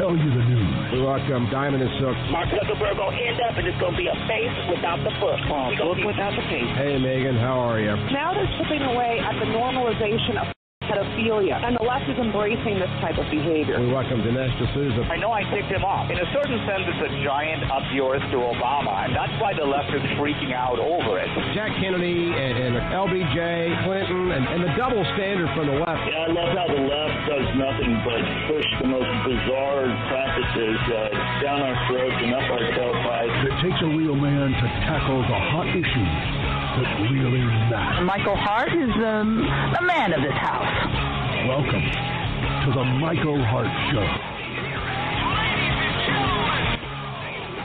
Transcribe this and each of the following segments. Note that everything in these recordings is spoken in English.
tell you the news. We welcome Diamond and Silk. Mark Zuckerberg going to end up, and it's going to be a face without the book. Book without the face. Hey, Megan, how are you? Now they're chipping away at the normalization of pedophilia, and the left is embracing this type of behavior. We welcome Dinesh D'Souza. I know I ticked him off. In a certain sense, it's a giant up yours to Obama, and that's why the left is freaking out over it. Jack Kennedy and LBJ, Clinton, and the double standard from the left. Yeah, I love how the left does nothing but push the most bizarre practices down our throats and up our tailpipes. It takes a real man to tackle the hot issues that really matter. Michael Hart is the man of this house. Welcome to the Michael Hart Show.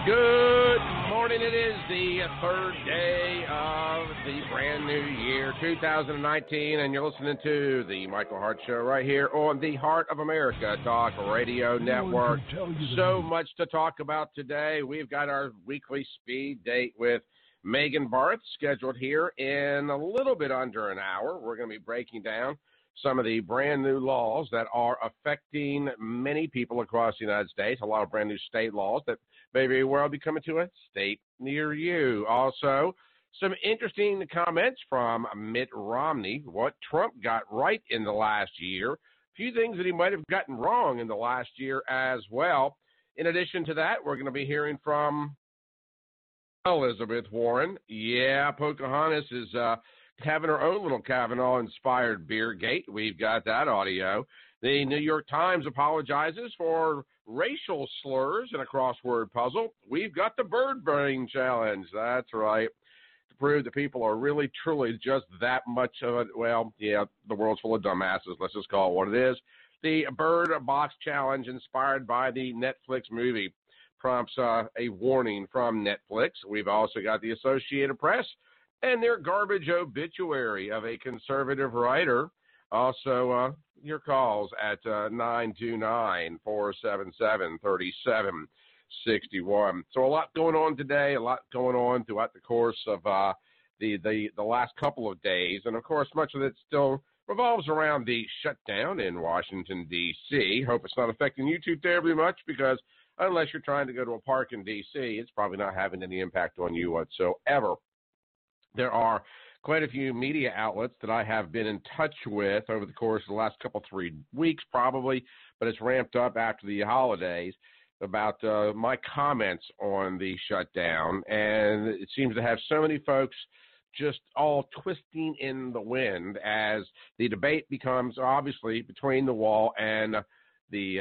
Good morning. It is the third day of the brand new year, 2019, and you're listening to the Michael Hart Show right here on the Heart of America Talk Radio Network. So much to talk about today. We've got our weekly speed date with Megan Barth scheduled here in a little bit under an hour. We're going to be breaking down some of the brand new laws that are affecting many people across the United States, a lot of brand new state laws that may very well be coming to a state near you. Also, some interesting comments from Mitt Romney, what Trump got right in the last year, a few things that he might have gotten wrong in the last year as well. In addition to that, we're going to be hearing from Elizabeth Warren. Yeah, Pocahontas is having her own little Kavanaugh-inspired beer gate. We've got that audio. The New York Times apologizes for racial slurs in a crossword puzzle. We've got the bird brain challenge. That's right. To prove that people are really, truly just that much of it. Well, yeah, the world's full of dumbasses. Let's just call it what it is. The bird box challenge inspired by the Netflix movie prompts a warning from Netflix. We've also got the Associated Press and their garbage obituary of a conservative writer. Also, your calls at 929-477-3761. So a lot going on today, a lot going on throughout the course of the last couple of days. And, of course, much of it still revolves around the shutdown in Washington, D.C. Hope it's not affecting you too terribly much because unless you're trying to go to a park in D.C., it's probably not having any impact on you whatsoever. There are quite a few media outlets that I have been in touch with over the course of the last 3 weeks probably, but it's ramped up after the holidays about my comments on the shutdown. And it seems to have so many folks just all twisting in the wind as the debate becomes obviously between the wall and the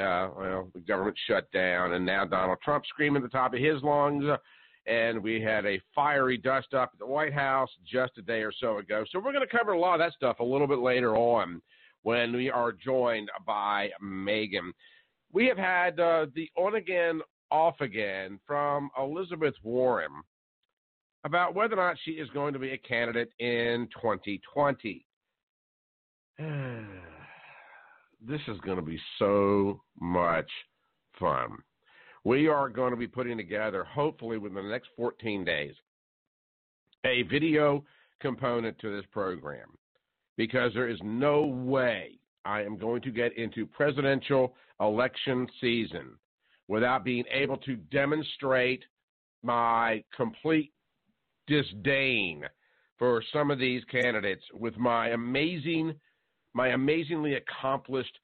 government shutdown, and now Donald Trump screaming at the top of his lungs, and we had a fiery dust-up at the White House just a day or so ago. So we're going to cover a lot of that stuff a little bit later on when we are joined by Megan. We have had the on-again, off-again from Elizabeth Warren about whether or not she is going to be a candidate in 2020. This is going to be so much fun. We are going to be putting together, hopefully within the next 14 days, a video component to this program because there is no way I am going to get into presidential election season without being able to demonstrate my complete disdain for some of these candidates with my amazingly accomplished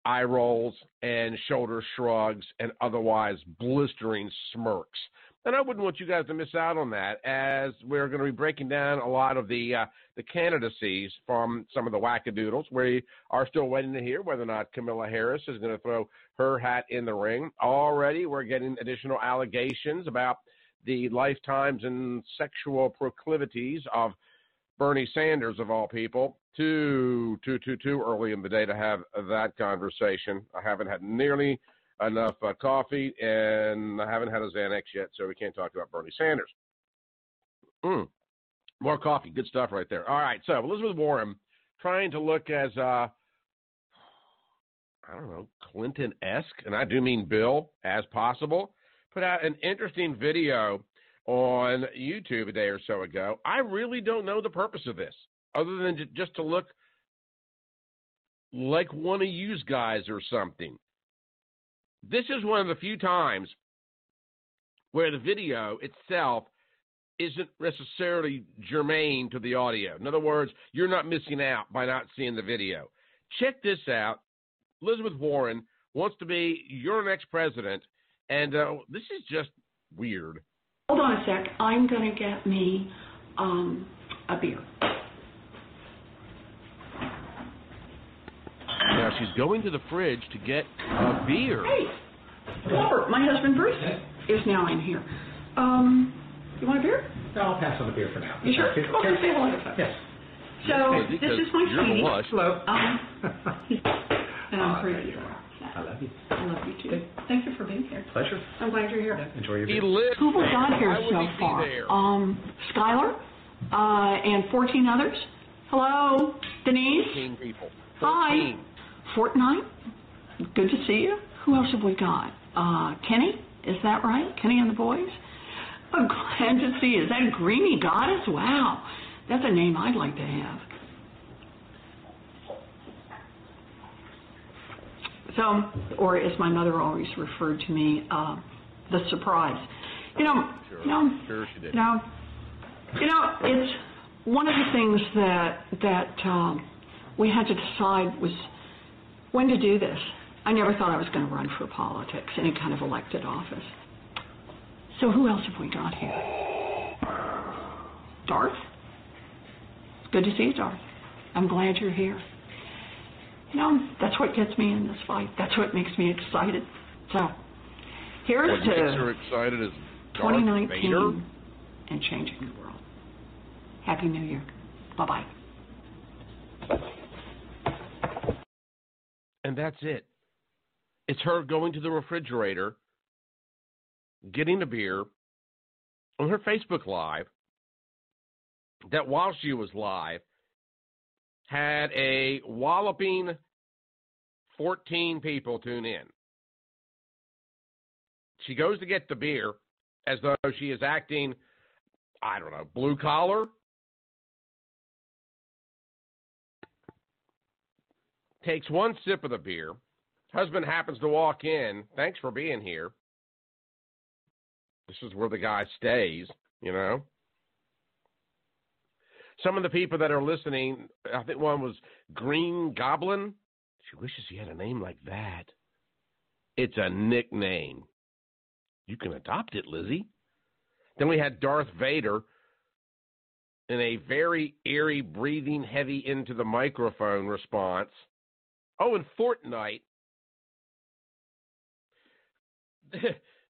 eye rolls and shoulder shrugs and otherwise blistering smirks. And I wouldn't want you guys to miss out on that, as we're going to be breaking down a lot of the candidacies from some of the wackadoodles. We are still waiting to hear whether or not Kamala Harris is going to throw her hat in the ring. Already we're getting additional allegations about the lifetimes and sexual proclivities of Bernie Sanders, of all people. Too early in the day to have that conversation. I haven't had nearly enough coffee, and I haven't had a Xanax yet, so we can't talk about Bernie Sanders. More coffee. Good stuff right there. All right, so Elizabeth Warren trying to look as, Clinton-esque, and I do mean Bill, as possible, put out an interesting video on YouTube a day or so ago. I really don't know the purpose of this, other than just to look like one of you guys or something. This is one of the few times where the video itself isn't necessarily germane to the audio. In other words, you're not missing out by not seeing the video. Check this out. Elizabeth Warren wants to be your next president, and this is just weird. Hold on a sec. I'm going to get me a beer. Now, she's going to the fridge to get a beer. Hey, Robert, my husband Bruce is now in here. You want a beer? No, I'll pass on the beer for now. You sure? Okay, say hello to folks. Yes. So, this is my sweetie. Hello. And I'm crazy. I love you. I love you too. Thank you for being here. Pleasure. I'm glad you're here. Yeah, enjoy your He beer. lives Who we got here Why would so he be far? there? Skylar, and 14 others. Hello, Denise. 14 people. 14. Hi. Fortnite. Good to see you. Who else have we got? Kenny, is that right? Kenny and the boys? Oh, glad to see you. Is that a Greeny Goddess? Wow. That's a name I'd like to have. So, or as my mother always referred to me, the surprise. Sure she did. It's one of the things that we had to decide was when to do this. I never thought I was going to run for politics, any kind of elected office. So who else have we got here? Darth? Good to see you, Darth. I'm glad you're here. That's what gets me in this fight. That's what makes me excited. So, here's what to makes her excited is Darth 2019 Vader? and changing the world. Happy New Year. Bye-bye. And that's it. It's her going to the refrigerator, getting a beer on her Facebook Live, that while she was live, had a walloping 14 people tune in. She goes to get the beer as though she is acting, I don't know, blue collar. Takes one sip of the beer. Husband happens to walk in. Thanks for being here. This is where the guy stays, Some of the people that are listening, I think one was Green Goblin. She wishes she had a name like that. It's a nickname. You can adopt it, Lizzie. Then we had Darth Vader in a very eerie, breathing heavy into the microphone response. Oh, and Fortnite.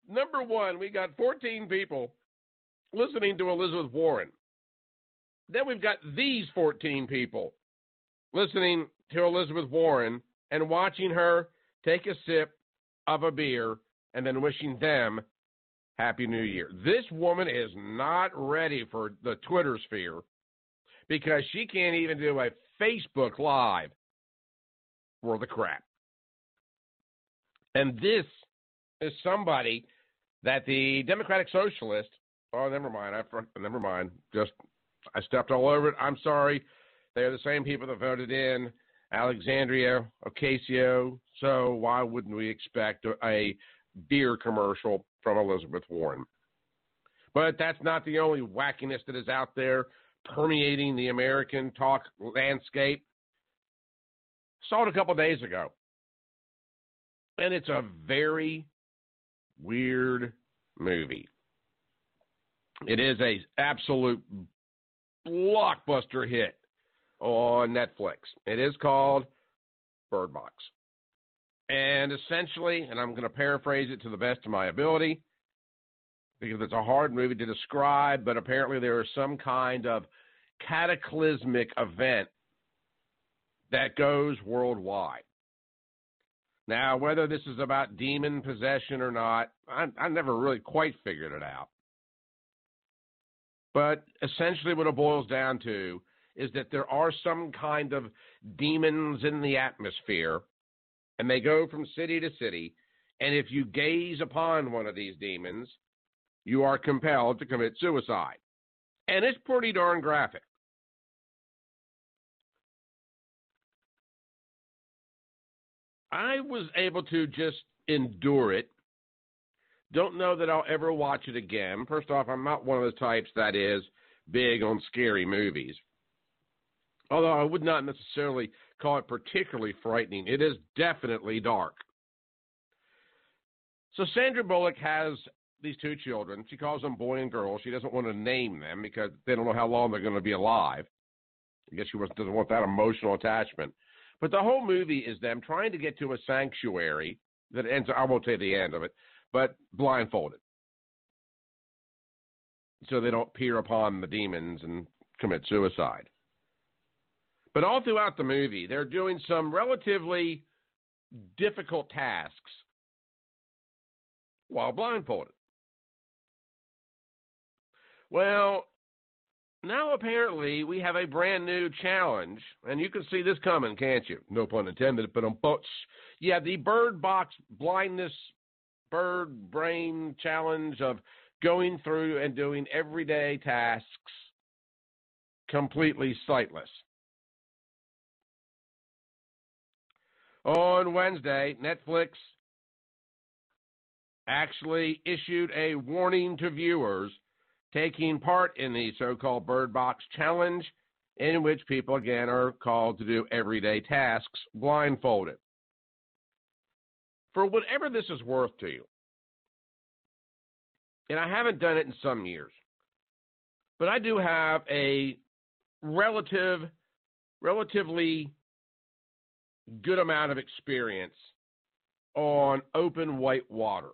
Number one, we got 14 people listening to Elizabeth Warren. Then we've got these 14 people listening to Elizabeth Warren and watching her take a sip of a beer and then wishing them Happy New Year. This woman is not ready for the Twitter sphere because she can't even do a Facebook Live worth of crap. And this is somebody that the Democratic Socialist, never mind. I stepped all over it. I'm sorry. They're the same people that voted in Alexandria Ocasio, so why wouldn't we expect a beer commercial from Elizabeth Warren? But that's not the only wackiness that is out there permeating the American talk landscape. Saw it a couple days ago, and it's a very weird movie. It is a absolute blockbuster hit on Netflix. It is called Bird Box. And essentially, and I'm going to paraphrase it to the best of my ability, because it's a hard movie to describe, but apparently there is some kind of cataclysmic event that goes worldwide. Now, whether this is about demon possession or not, I never really quite figured it out. But essentially what it boils down to is that there are some kind of demons in the atmosphere, and they go from city to city, and if you gaze upon one of these demons, you are compelled to commit suicide. And it's pretty darn graphic. I was able to just endure it. Don't know that I'll ever watch it again. First off, I'm not one of the types that is big on scary movies. Although I would not necessarily call it particularly frightening. It is definitely dark. So Sandra Bullock has these two children. She calls them boy and girl. She doesn't want to name them because they don't know how long they're going to be alive. I guess she doesn't want that emotional attachment. But the whole movie is them trying to get to a sanctuary that ends, I won't say the end of it, but blindfolded. So they don't peer upon the demons and commit suicide. But all throughout the movie, they're doing some relatively difficult tasks while blindfolded. Well, now apparently we have a brand new challenge, and you can see this coming, can't you? No pun intended, but yeah, the Bird Box Blindness Bird Brain Challenge of going through and doing everyday tasks completely sightless. On Wednesday, Netflix actually issued a warning to viewers taking part in the so-called Bird Box Challenge, in which people, again, are called to do everyday tasks blindfolded. For whatever this is worth to you, and I haven't done it in some years, but I do have a relatively good amount of experience on open white water.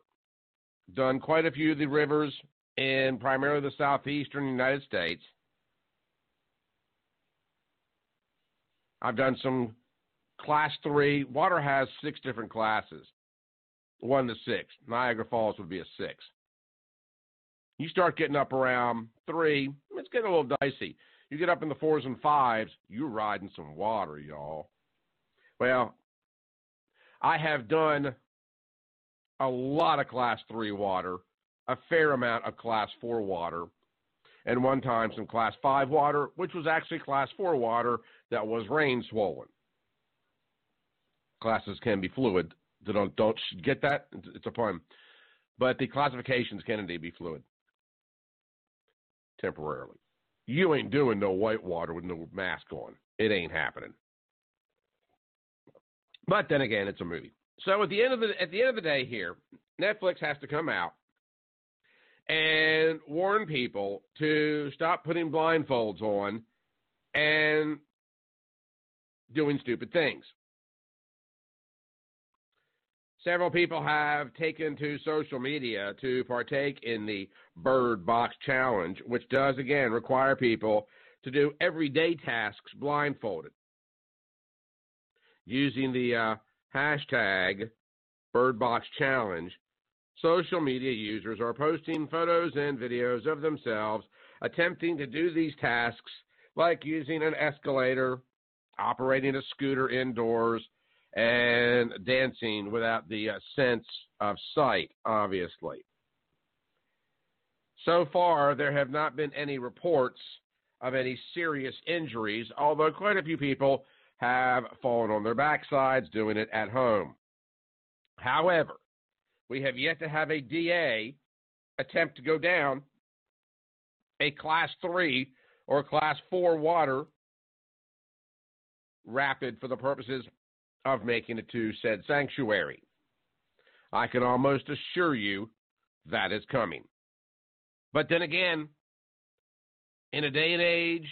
Done quite a few of the rivers in primarily the southeastern United States. I've done some class 3. Water has 6 different classes, 1 to 6. Niagara Falls would be a 6. You start getting up around 3, it's getting a little dicey. You get up in the 4s and 5s, you're riding some water, y'all. Well, I have done a lot of class 3 water, a fair amount of class 4 water, and one time some class 5 water, which was actually class 4 water that was rain swollen. Classes can be fluid. Don't get that? It's a pun. But the classifications can indeed be fluid. Temporarily. You ain't doing no white water with no mask on. It ain't happening. But then again, it's a movie. So at the end of the day here, Netflix has to come out and warn people to stop putting blindfolds on and doing stupid things. Several people have taken to social media to partake in the Bird Box Challenge, which does, again, require people to do everyday tasks blindfolded. Using the hashtag Bird Box Challenge, social media users are posting photos and videos of themselves attempting to do these tasks, like using an escalator, operating a scooter indoors, and dancing without the sense of sight, obviously. So far, there have not been any reports of any serious injuries, although quite a few people have fallen on their backsides doing it at home. However, we have yet to have a DA attempt to go down a Class 3 or Class 4 water rapid for the purposes of making it to said sanctuary. I can almost assure you that is coming. But then again, in a day and age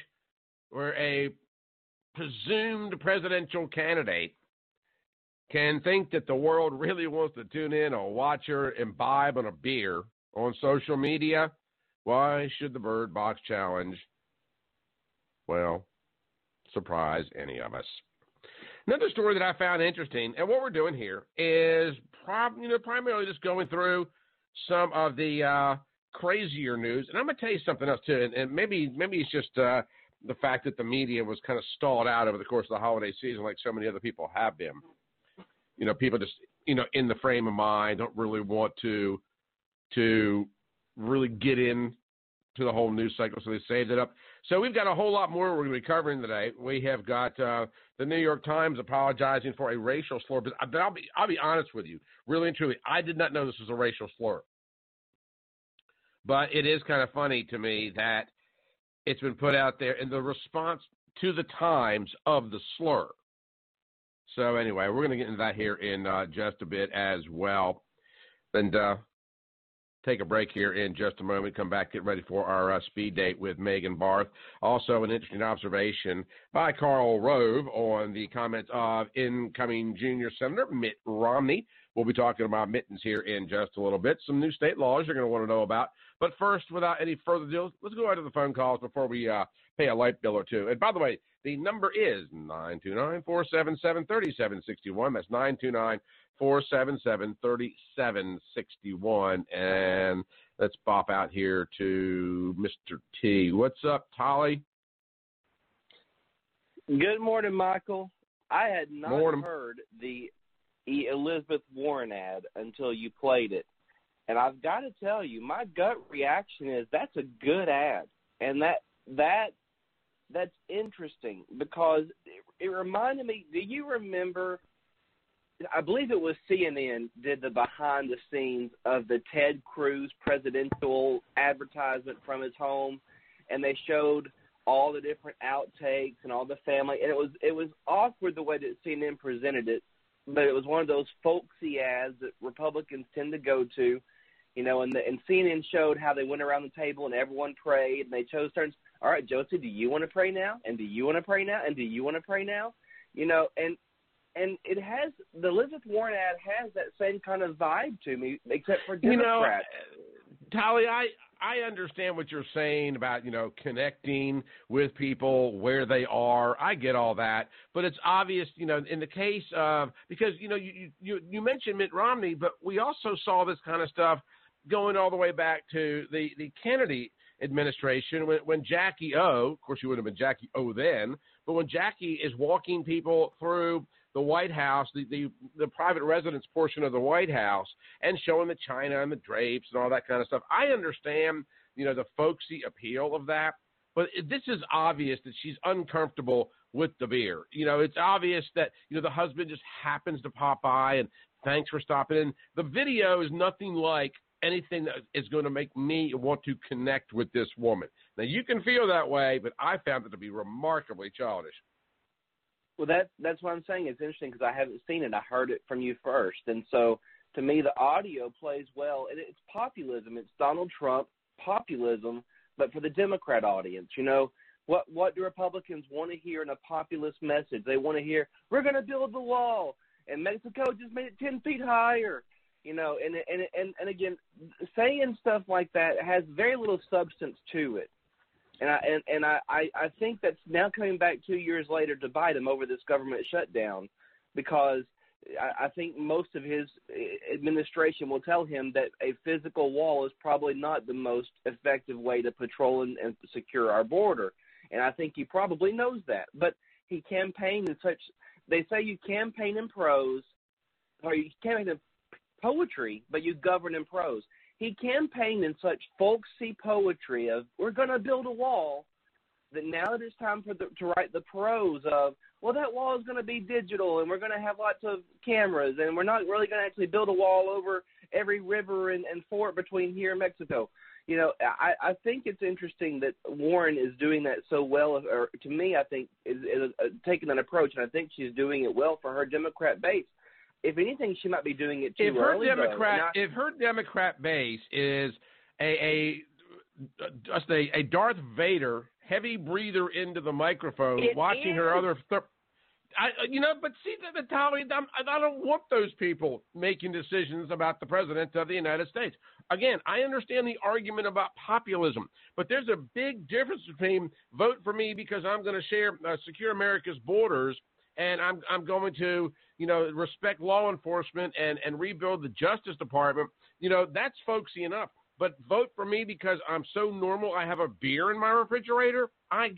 where a presumed presidential candidate can think that the world really wants to tune in or watch her imbibe on a beer on social media, why should the Bird Box Challenge, well, surprise any of us? Another story that I found interesting, and what we're doing here is primarily just going through some of the crazier news. And I'm going to tell you something else, too, and maybe it's just the fact that the media was kind of stalled out over the course of the holiday season like so many other people have been. You know, people just, in the frame of mind, don't really want to really get in to the whole news cycle, so they saved it up. So we've got a whole lot more we're going to be covering today. We have got the New York Times apologizing for a racial slur. But I'll be honest with you, really and truly, I did not know this was a racial slur. But it is kind of funny to me that it's been put out there in the response to the Times of the slur. So anyway, we're going to get into that here in just a bit as well. And take a break here in just a moment. Come back, get ready for our speed date with Megan Barth. Also, an interesting observation by Karl Rove on the comments of incoming junior Senator Mitt Romney. We'll be talking about mittens here in just a little bit. Some new state laws you're going to want to know about. But first, without any further ado, let's go right to the phone calls before we pay a light bill or two. And by the way, the number is 929-477-3761. That's 929-477-3761. And let's bop out here to Mr. T. What's up, Tolly? Good morning, Michael. I had not heard the Elizabeth Warren ad until you played it. And I've got to tell you, my gut reaction is that's a good ad. And that's interesting because it reminded me, do you remember, I believe it was CNN did the behind the scenes of the Ted Cruz presidential advertisement from his home, and they showed all the different outtakes and all the family, and it was awkward the way that CNN presented it, but it was one of those folksy ads that Republicans tend to go to, you know, and CNN showed how they went around the table and everyone prayed, and they chose turns. All right, Josie, do you want to pray now? And do you want to pray now? And do you want to pray now? You know, and it has, the Elizabeth Warren ad has that same kind of vibe to me, except for Democrats. You know, Tolly, I understand what you're saying about, you know, connecting with people where they are. I get all that. But it's obvious, you know, in the case of, because, you know, you mentioned Mitt Romney, but we also saw this kind of stuff going all the way back to the Kennedy administration when Jackie O, of course she wouldn't have been Jackie O then, but when Jackie is walking people through the White House, the private residence portion of the White House, and showing the china and the drapes and all that kind of stuff. I understand, you know, the folksy appeal of that, but this is obvious that she's uncomfortable with the beer. You know, it's obvious that, you know, the husband just happens to pop by and thanks for stopping in. The video is nothing like anything that is going to make me want to connect with this woman. Now, you can feel that way, but I found it to be remarkably childish. Well, that's what I'm saying. It's interesting because I haven't seen it. I heard it from you first. And so, to me, the audio plays well. And it's populism. It's Donald Trump populism, but for the Democrat audience. You know, what do Republicans want to hear in a populist message? They want to hear, we're going to build the wall, and Mexico just made it 10 feet higher. You know, and again, saying stuff like that has very little substance to it, and I think that's now coming back 2 years later to bite him over this government shutdown, because I think most of his administration will tell him that a physical wall is probably not the most effective way to patrol and secure our border, and I think he probably knows that. But he campaigned in such. They say you campaign in prose, or you campaign in poetry, but you govern in prose. He campaigned in such folksy poetry of, we're going to build a wall, that now it is time to write the prose of, well, that wall is going to be digital, and we're going to have lots of cameras, and we're not really going to actually build a wall over every river and fort between here and Mexico. You know, I think it's interesting that Warren is doing that so well, or to me, I think, is taking that approach, and I think she's doing it well for her Democrat base. If anything, she might be doing it too early. If her Democrat base is a Darth Vader heavy breather into the microphone, watching her other, but see, Tommy, I don't want those people making decisions about the president of the United States. Again, I understand the argument about populism, but there's a big difference between vote for me because I'm going to secure America's borders, and I'm going to, you know, respect law enforcement and rebuild the Justice Department. You know, that's folksy enough. But vote for me because I'm so normal, I have a beer in my refrigerator. I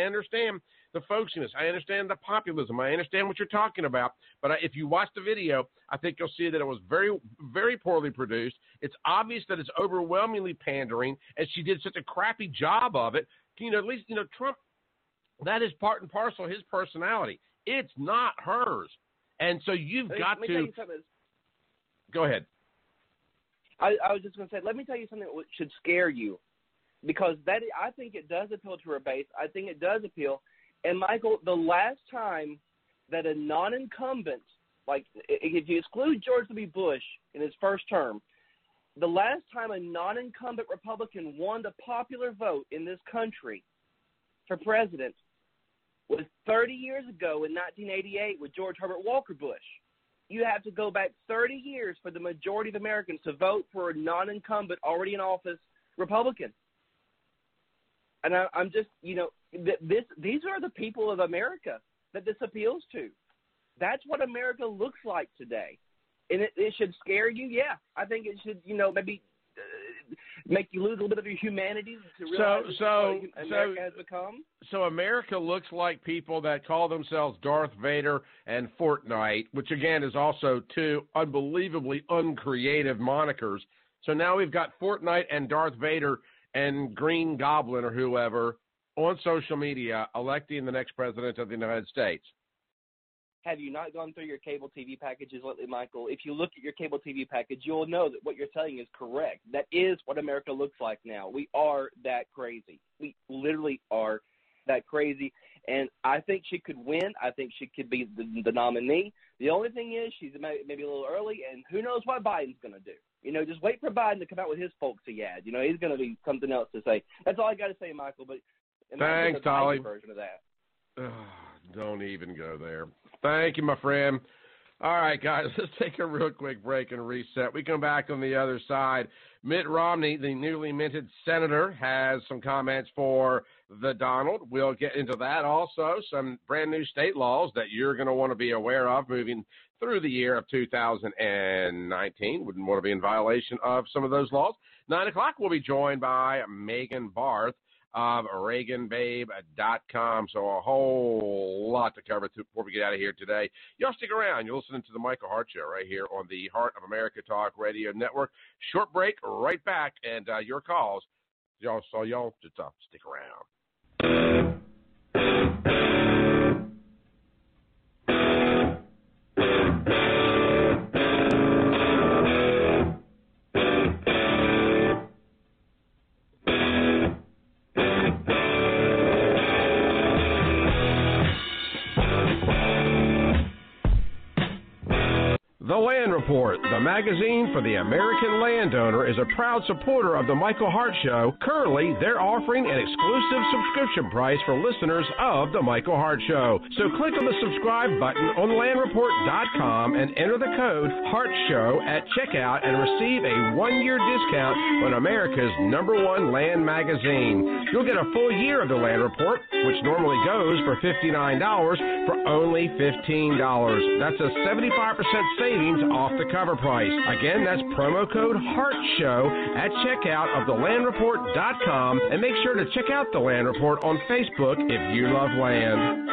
understand the folksiness. I understand the populism. I understand what you're talking about. But if you watch the video, I think you'll see that it was very, very poorly produced. It's obvious that it's overwhelmingly pandering, and she did such a crappy job of it at least, Trump, that is part and parcel of his personality. It's not hers. And so you've got to – go ahead. I was just going to say, let me tell you something that should scare you, because I think it does appeal to her base. I think it does appeal. And, Michael, the last time that a non-incumbent, like if you exclude George W. Bush in his first term, the last time a non-incumbent Republican won the popular vote in this country for president was 30 years ago in 1988 with George Herbert Walker Bush. You have to go back 30 years for the majority of Americans to vote for a non-incumbent, already in office, Republican. And I'm just, these are the people of America that this appeals to. That's what America looks like today. And it should scare you, yeah. I think it should, maybe make you lose a little bit of your humanity to realize what America has become. So America looks like people that call themselves Darth Vader and Fortnite, which, again, is also two unbelievably uncreative monikers. So now we've got Fortnite and Darth Vader and Green Goblin or whoever on social media electing the next president of the United States. Have you not gone through your cable TV packages lately, Michael? If you look at your cable TV package, you'll know that what you're saying is correct. That is what America looks like now. We are that crazy. We literally are that crazy. And I think she could win. I think she could be the nominee. The only thing is she's maybe a little early, and who knows what Biden's going to do. Just wait for Biden to come out with his folksy ad. He's going to be something else to say. That's all I got to say, Michael. But thanks, Tolly. Version of that. Don't even go there. Thank you, my friend. All right, guys, let's take a real quick break and reset. We come back on the other side. Mitt Romney, the newly minted senator, has some comments for the Donald. We'll get into that. Also, some brand new state laws that you're going to want to be aware of moving through the year of 2019. Wouldn't want to be in violation of some of those laws. 9 o'clock, we'll be joined by Megan Barth of ReaganBabe.com. So a whole lot to cover before we get out of here today. Y'all stick around. You're listening to the Michael Hart Show right here on the Heart of America Talk Radio Network. Short break, right back, and your calls. Y'all just stick around. The Land Report, the magazine for the American landowner, is a proud supporter of the Michael Hart Show. Currently, they're offering an exclusive subscription price for listeners of the Michael Hart Show. So click on the subscribe button on landreport.com and enter the code HARTSHOW at checkout and receive a 1-year discount on America's #1 land magazine. You'll get a full year of the Land Report, which normally goes for $59, for only $15. That's a 75% savings off the cover price. Again, that's promo code HARTSHOW at checkout of thelandreport.com, and make sure to check out the Land Report on Facebook if you love land.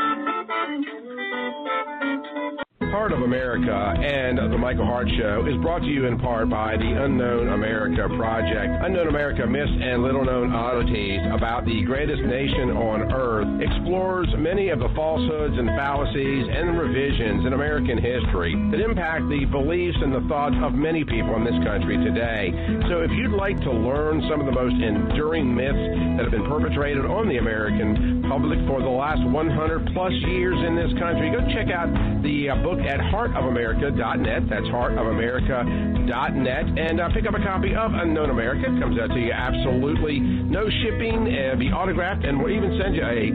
Heart of America and the Michael Hart Show is brought to you in part by the Unknown America Project. Unknown America, Myths and Little-Known Oddities about the greatest nation on earth, explores many of the falsehoods and fallacies and revisions in American history that impact the beliefs and the thoughts of many people in this country today. So if you'd like to learn some of the most enduring myths that have been perpetrated on the American public for the last 100-plus years in this country, go check out the book at heartofamerica.net. That's heartofamerica.net. And pick up a copy of Unknown America. It comes out to you absolutely no shipping, be autographed, and we'll even send you a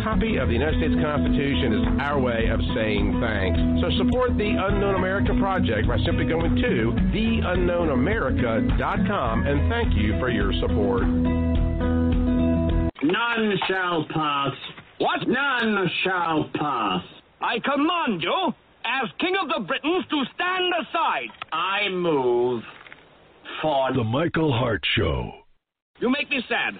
copy of the United States Constitution as our way of saying thanks. So support the Unknown America Project by simply going to theunknownamerica.com, and thank you for your support. None shall pass. What? None shall pass. I command you, as King of the Britons, to stand aside. I move for The Michael Hart Show. You make me sad.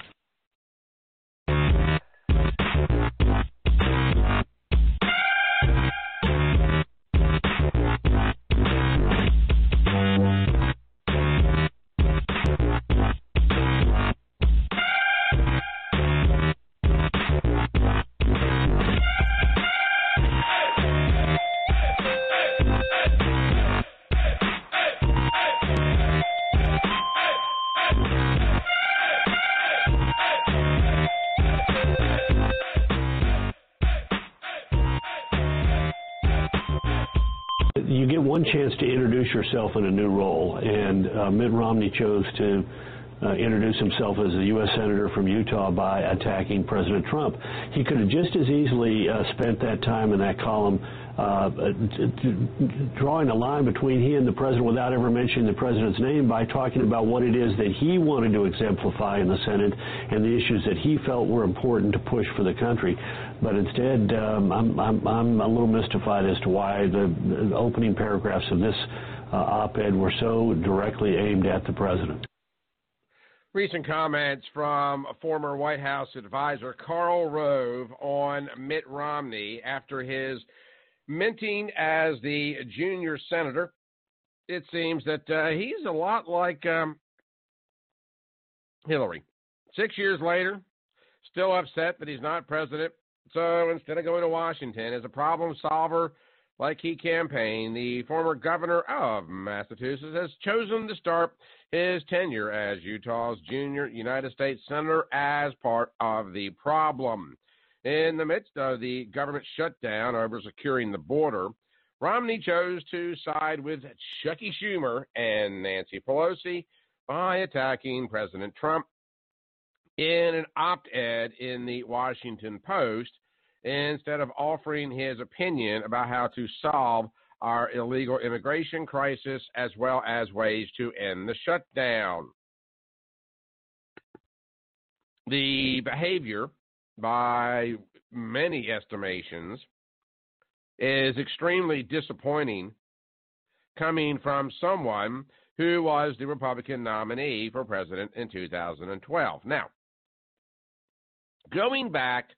You get one chance to introduce yourself in a new role, and Mitt Romney chose to introduce himself as a U.S. Senator from Utah by attacking President Trump. He could have just as easily spent that time in that column drawing a line between he and the president without ever mentioning the president's name by talking about what it is that he wanted to exemplify in the Senate and the issues that he felt were important to push for the country. But instead, I'm a little mystified as to why the opening paragraphs of this op-ed were so directly aimed at the president. Recent comments from former White House advisor Karl Rove on Mitt Romney after his minting as the junior senator. It seems that he's a lot like Hillary. 6 years later, still upset that he's not president. So instead of going to Washington as a problem solver like he campaigned, the former governor of Massachusetts has chosen to start his tenure as Utah's junior United States Senator as part of the problem. In the midst of the government shutdown over securing the border, Romney chose to side with Chucky Schumer and Nancy Pelosi by attacking President Trump in an op-ed in the Washington Post instead of offering his opinion about how to solve our illegal immigration crisis as well as ways to end the shutdown. The behavior, by many estimations, is extremely disappointing coming from someone who was the Republican nominee for president in 2012. Now, going back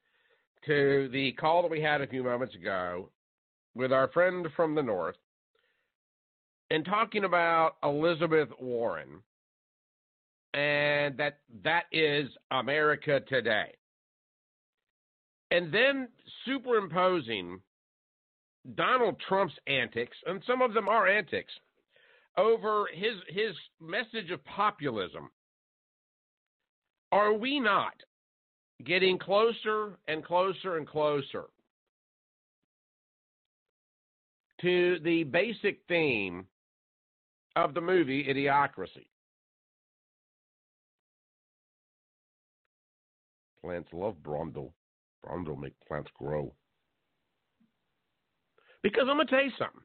to the call that we had a few moments ago with our friend from the North and talking about Elizabeth Warren and that is America today. And then superimposing Donald Trump's antics, and some of them are antics, over his message of populism. Are we not getting closer and closer and closer to the basic theme of the movie Idiocracy? Plants love Brondel. Brondel make plants grow. Because I'm going to tell you something.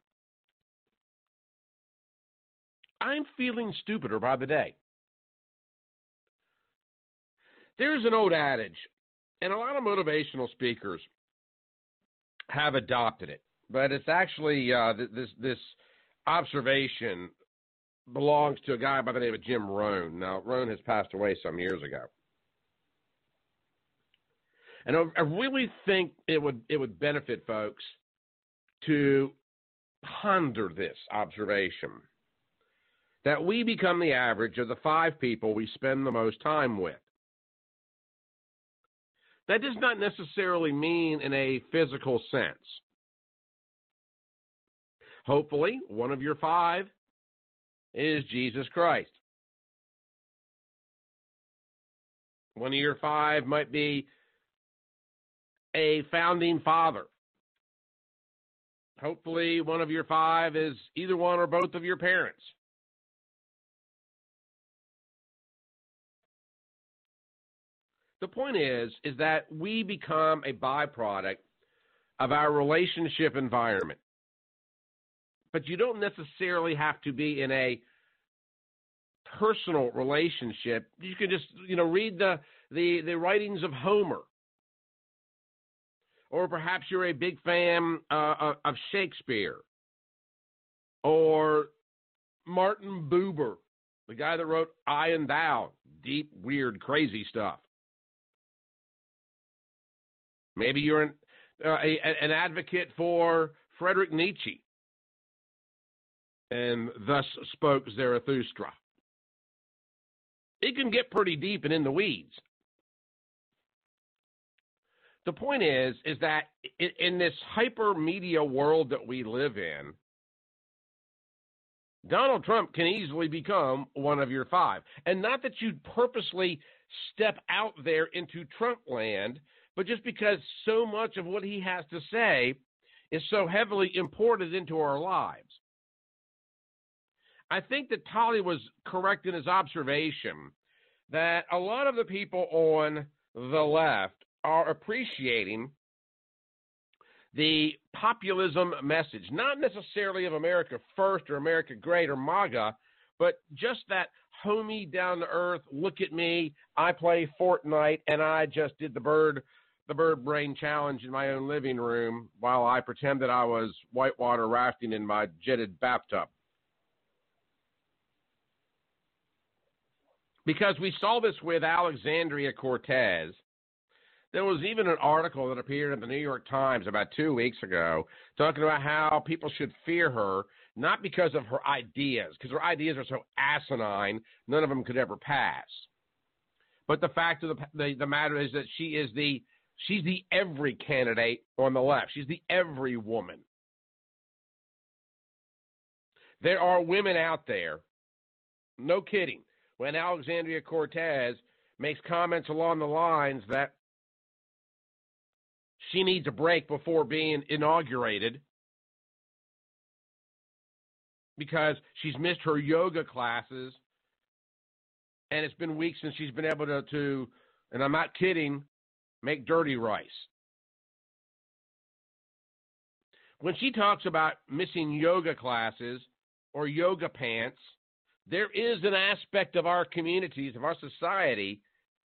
I'm feeling stupider by the day. There's an old adage, and a lot of motivational speakers have adopted it, but it's actually this observation belongs to a guy by the name of Jim Rohn. Now, Rohn has passed away some years ago. And I really think it would benefit folks to ponder this observation, that we become the average of the 5 people we spend the most time with. That does not necessarily mean in a physical sense. Hopefully, one of your 5 is Jesus Christ. One of your 5 might be a founding father. Hopefully, one of your 5 is either one or both of your parents. The point is that we become a byproduct of our relationship environment. But you don't necessarily have to be in a personal relationship. You can just, read the writings of Homer. Or perhaps you're a big fan of Shakespeare. Or Martin Buber, the guy that wrote I and Thou, deep, weird, crazy stuff. Maybe you're an advocate for Friedrich Nietzsche, and thus spoke Zarathustra. It can get pretty deep and in the weeds. The point is that in this hyper media world that we live in, Donald Trump can easily become one of your 5. And not that you'd purposely step out there into Trump land, but just because so much of what he has to say is so heavily imported into our lives. I think that Tolly was correct in his observation that a lot of the people on the left are appreciating the populism message, not necessarily of America First or America Great or MAGA, but just that homey, down-to-earth, look at me, I play Fortnite, and I just did the bird brain challenge in my own living room while I pretend that I was whitewater rafting in my jetted bathtub. Because we saw this with Alexandria Cortez. There was even an article that appeared in the New York Times about 2 weeks ago talking about how people should fear her, not because of her ideas, because her ideas are so asinine, none of them could ever pass. But the fact of the matter is that she's the every candidate on the left. She's the every woman. There are women out there, no kidding, when Alexandria Cortez makes comments along the lines that she needs a break before being inaugurated because she's missed her yoga classes, and it's been weeks since she's been able to, and I'm not kidding, make dirty rice. When she talks about missing yoga classes or yoga pants, there is an aspect of our communities, of our society,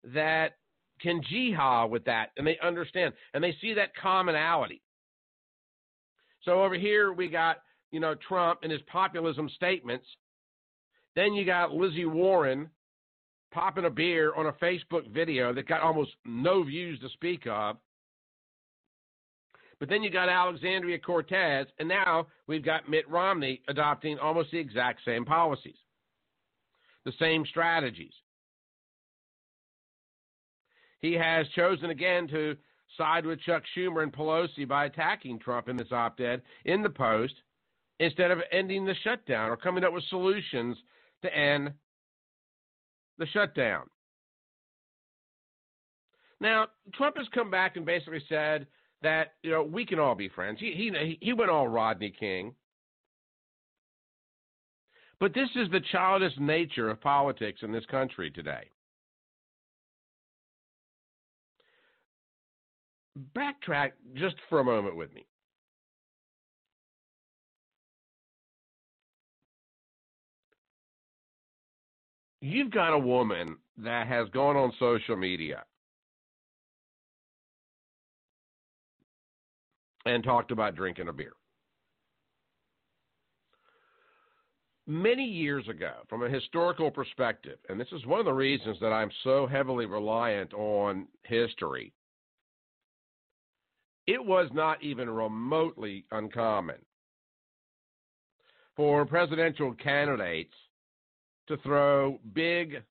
that can jihad with that, and they understand, and they see that commonality. So over here we got, Trump and his populism statements. Then you got Lizzie Warren popping a beer on a Facebook video that got almost no views to speak of. But then you got Alexandria Cortez, and now we've got Mitt Romney adopting almost the exact same policies, the same strategies. He has chosen again to side with Chuck Schumer and Pelosi by attacking Trump in this op-ed in the Post instead of ending the shutdown or coming up with solutions to end the shutdown. Now, Trump has come back and basically said that, we can all be friends. He went all Rodney King. But this is the childish nature of politics in this country today. Backtrack just for a moment with me. You've got a woman that has gone on social media and talked about drinking a beer. Many years ago, from a historical perspective, and this is one of the reasons that I'm so heavily reliant on history, it was not even remotely uncommon for presidential candidates to throw big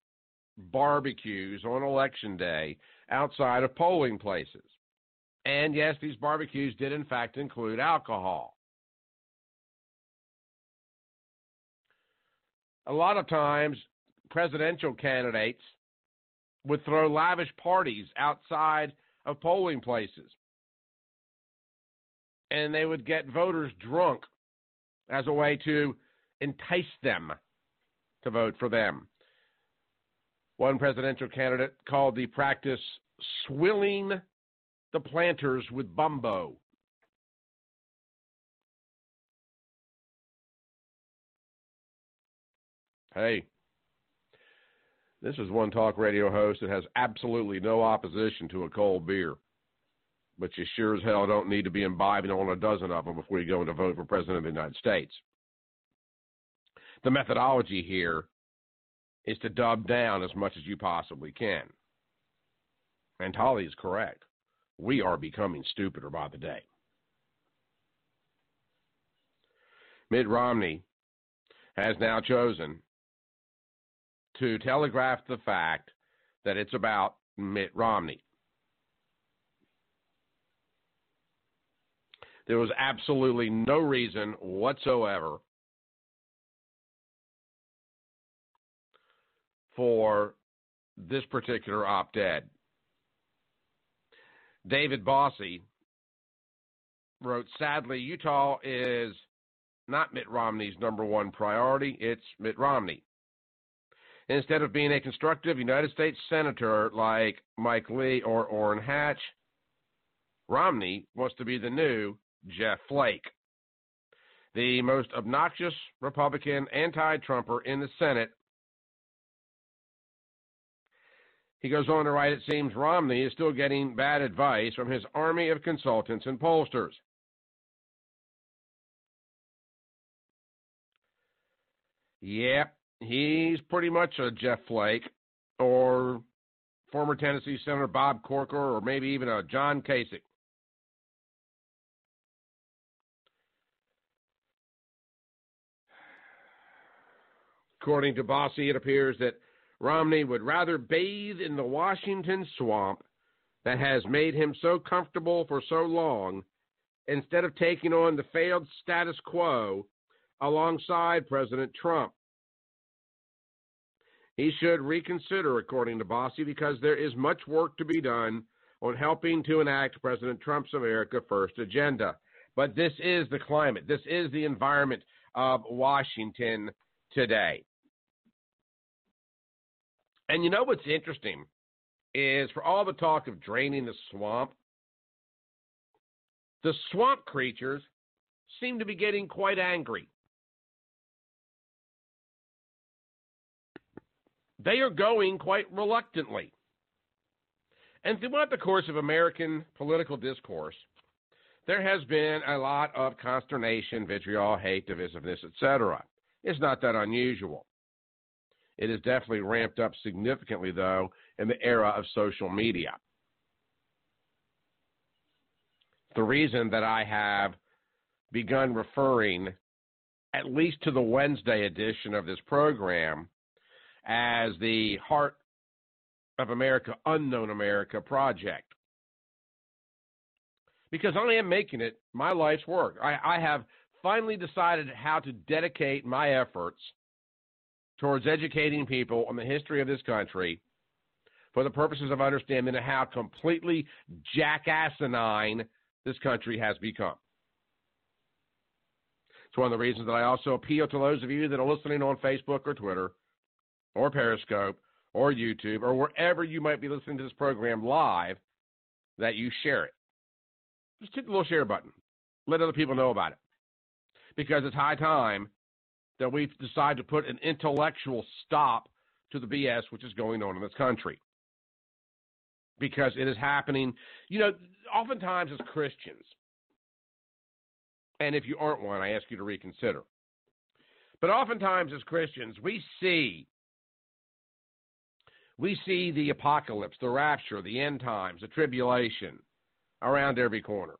barbecues on Election Day outside of polling places. And yes, these barbecues did in fact include alcohol. A lot of times, presidential candidates would throw lavish parties outside of polling places. And they would get voters drunk as a way to entice them to vote for them. One presidential candidate called the practice swilling the planters with bumbo. Hey, this is one talk radio host that has absolutely no opposition to a cold beer. But you sure as hell don't need to be imbibing on a dozen of them before you go in to vote for President of the United States. The methodology here is to dub down as much as you possibly can. And Tolly is correct. We are becoming stupider by the day. Mitt Romney has now chosen to telegraph the fact that it's about Mitt Romney. There was absolutely no reason whatsoever for this particular op-ed. David Bossie wrote, sadly, Utah is not Mitt Romney's number one priority. It's Mitt Romney. Instead of being a constructive United States senator like Mike Lee or Orrin Hatch, Romney wants to be the new Jeff Flake, the most obnoxious Republican anti-Trumper in the Senate. He goes on to write, it seems Romney is still getting bad advice from his army of consultants and pollsters. Yep, he's pretty much a Jeff Flake or former Tennessee Senator Bob Corker or maybe even a John Kasich. According to Bossy, it appears that Romney would rather bathe in the Washington swamp that has made him so comfortable for so long instead of taking on the failed status quo alongside President Trump. He should reconsider, according to Bossy, because there is much work to be done on helping to enact President Trump's America First agenda. But this is the climate. This is the environment of Washington today. And you know what's interesting is for all the talk of draining the swamp creatures seem to be getting quite angry. They are going quite reluctantly. And throughout the course of American political discourse, there has been a lot of consternation, vitriol, hate, divisiveness, etc. It's not that unusual. It is definitely ramped up significantly, though, in the era of social media. The reason that I have begun referring, at least to the Wednesday edition of this program, as the Hart of America, Unknown America project. Because I am making it my life's work. I have finally decided how to dedicate my efforts towards educating people on the history of this country for the purposes of understanding how completely jackasinine this country has become. It's one of the reasons that I also appeal to those of you that are listening on Facebook or Twitter or Periscope or YouTube or wherever you might be listening to this program live, that you share it. Just hit the little share button. Let other people know about it. Because it's high time that we decide to put an intellectual stop to the BS which is going on in this country. Because it is happening, oftentimes as Christians, and if you aren't one, I ask you to reconsider. But oftentimes as Christians, we see the apocalypse, the rapture, the end times, the tribulation around every corner.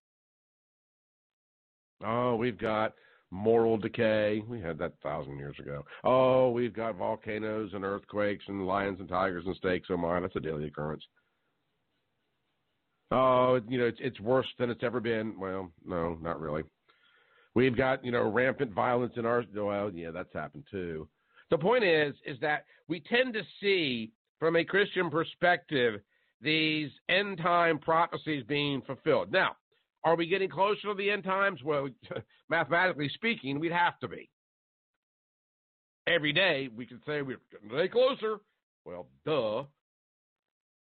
Oh, we've got moral decay. We had that 1,000 years ago. Oh, we've got volcanoes and earthquakes and lions and tigers and snakes. Oh, my, that's a daily occurrence. Oh, it's worse than it's ever been. Well, no, not really. We've got, rampant violence in our, well, yeah, that's happened too. The point is that we tend to see, from a Christian perspective, these end-time prophecies being fulfilled. Now, are we getting closer to the end times? Well, mathematically speaking, we'd have to be. Every day, we could say we're getting a day closer. Well, duh.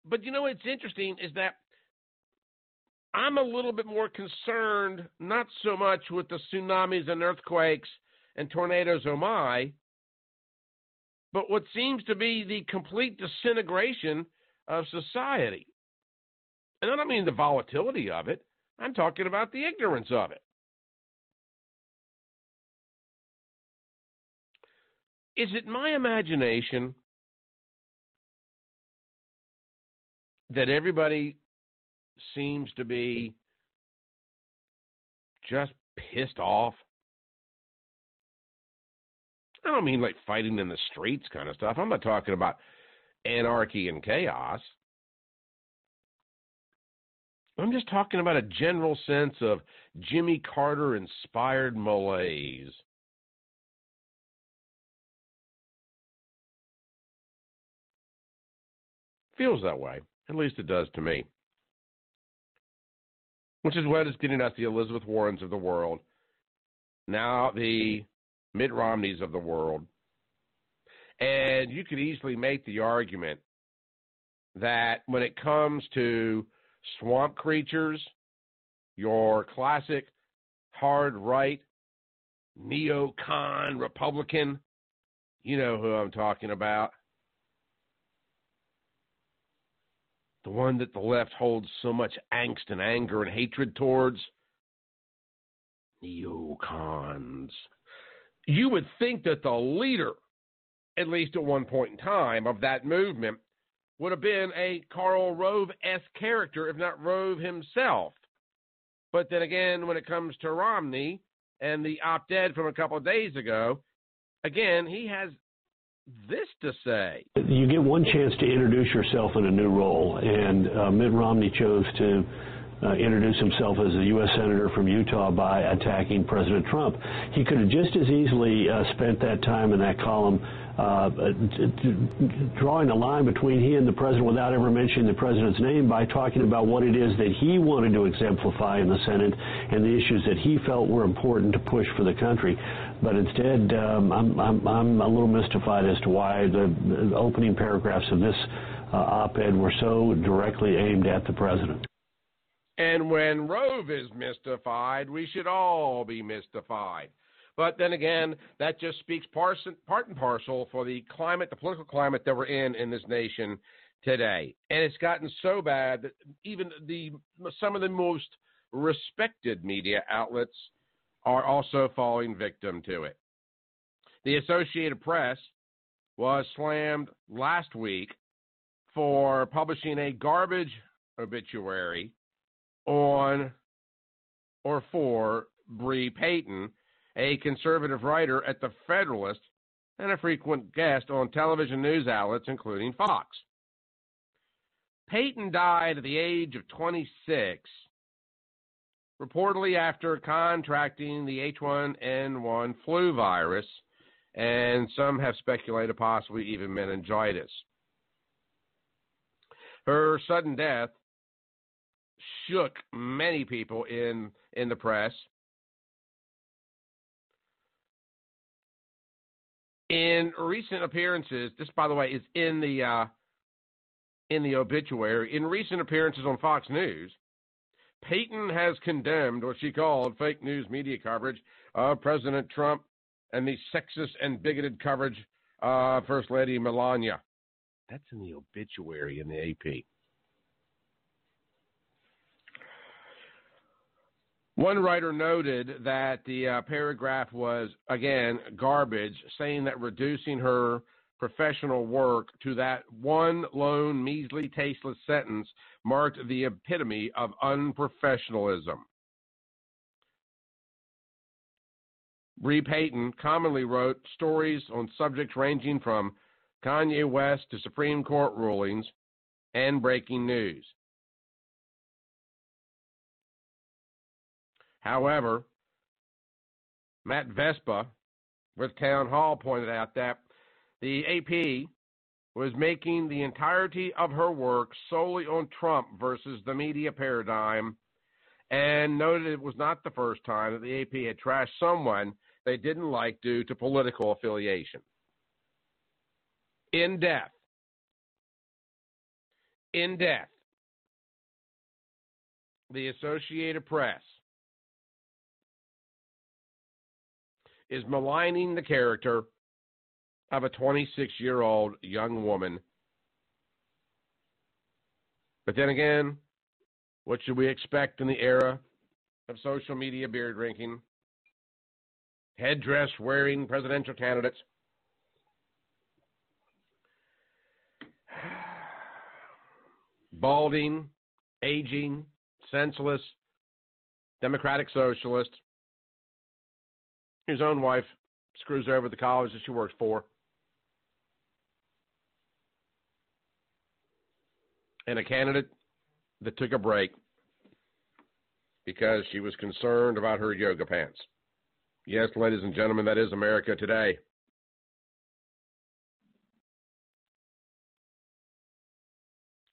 But what's interesting is that I'm a little bit more concerned, not so much with the tsunamis and earthquakes and tornadoes, oh my, but what seems to be the complete disintegration of society. And I don't mean the volatility of it. I'm talking about the ignorance of it. Is it my imagination that everybody seems to be just pissed off? I don't mean like fighting in the streets kind of stuff. I'm not talking about anarchy and chaos. I'm just talking about a general sense of Jimmy Carter-inspired malaise. Feels that way. At least it does to me. which is what is getting us the Elizabeth Warrens of the world, now the Mitt Romneys of the world. And you could easily make the argument that when it comes to swamp creatures, your classic hard right, neocon Republican, you know who I'm talking about. The one that the left holds so much angst and anger and hatred towards. Neocons. You would think that the leader, at least at one point in time, of that movement would have been a Karl Rove-esque character, if not Rove himself. But then again, when it comes to Romney and the op-ed from a couple of days ago, again, he has this to say. You get one chance to introduce yourself in a new role, and Mitt Romney chose to introduce himself as a U.S. Senator from Utah by attacking President Trump. He could have just as easily spent that time in that column drawing a line between he and the president without ever mentioning the president's name by talking about what it is that he wanted to exemplify in the Senate and the issues that he felt were important to push for the country. But instead, I'm a little mystified as to why the opening paragraphs of this op-ed were so directly aimed at the president. And when Rove is mystified, we should all be mystified. But then again, that just speaks part and parcel for the climate, the political climate that we're in this nation today. And it's gotten so bad that even some of the most respected media outlets are also falling victim to it. The Associated Press was slammed last week for publishing a garbage obituary on or for Bree Payton, a conservative writer at The Federalist and a frequent guest on television news outlets, including Fox. Payton died at the age of 26, reportedly after contracting the H1N1 flu virus, and some have speculated possibly even meningitis. Her sudden death shook many people in the press. In recent appearances, this, by the way, is in the obituary. In recent appearances on Fox News, Payton has condemned what she called fake news media coverage of President Trump and the sexist and bigoted coverage of First Lady Melania. That's in the obituary in the AP. One writer noted that the paragraph was, again, garbage, saying that reducing her professional work to that one lone, measly, tasteless sentence marked the epitome of unprofessionalism. Bree Payton commonly wrote stories on subjects ranging from Kanye West to Supreme Court rulings and breaking news. However, Matt Vespa with Town Hall pointed out that the AP was making the entirety of her work solely on Trump versus the media paradigm, and noted it was not the first time that the AP had trashed someone they didn't like due to political affiliation. In death, the Associated Press is maligning the character of a 26-year-old young woman. But then again, what should we expect in the era of social media beer drinking, headdress wearing presidential candidates? Balding, aging, senseless, democratic socialist. His own wife screws over the college that she works for. And a candidate that took a break because she was concerned about her yoga pants. Yes, ladies and gentlemen, that is America today.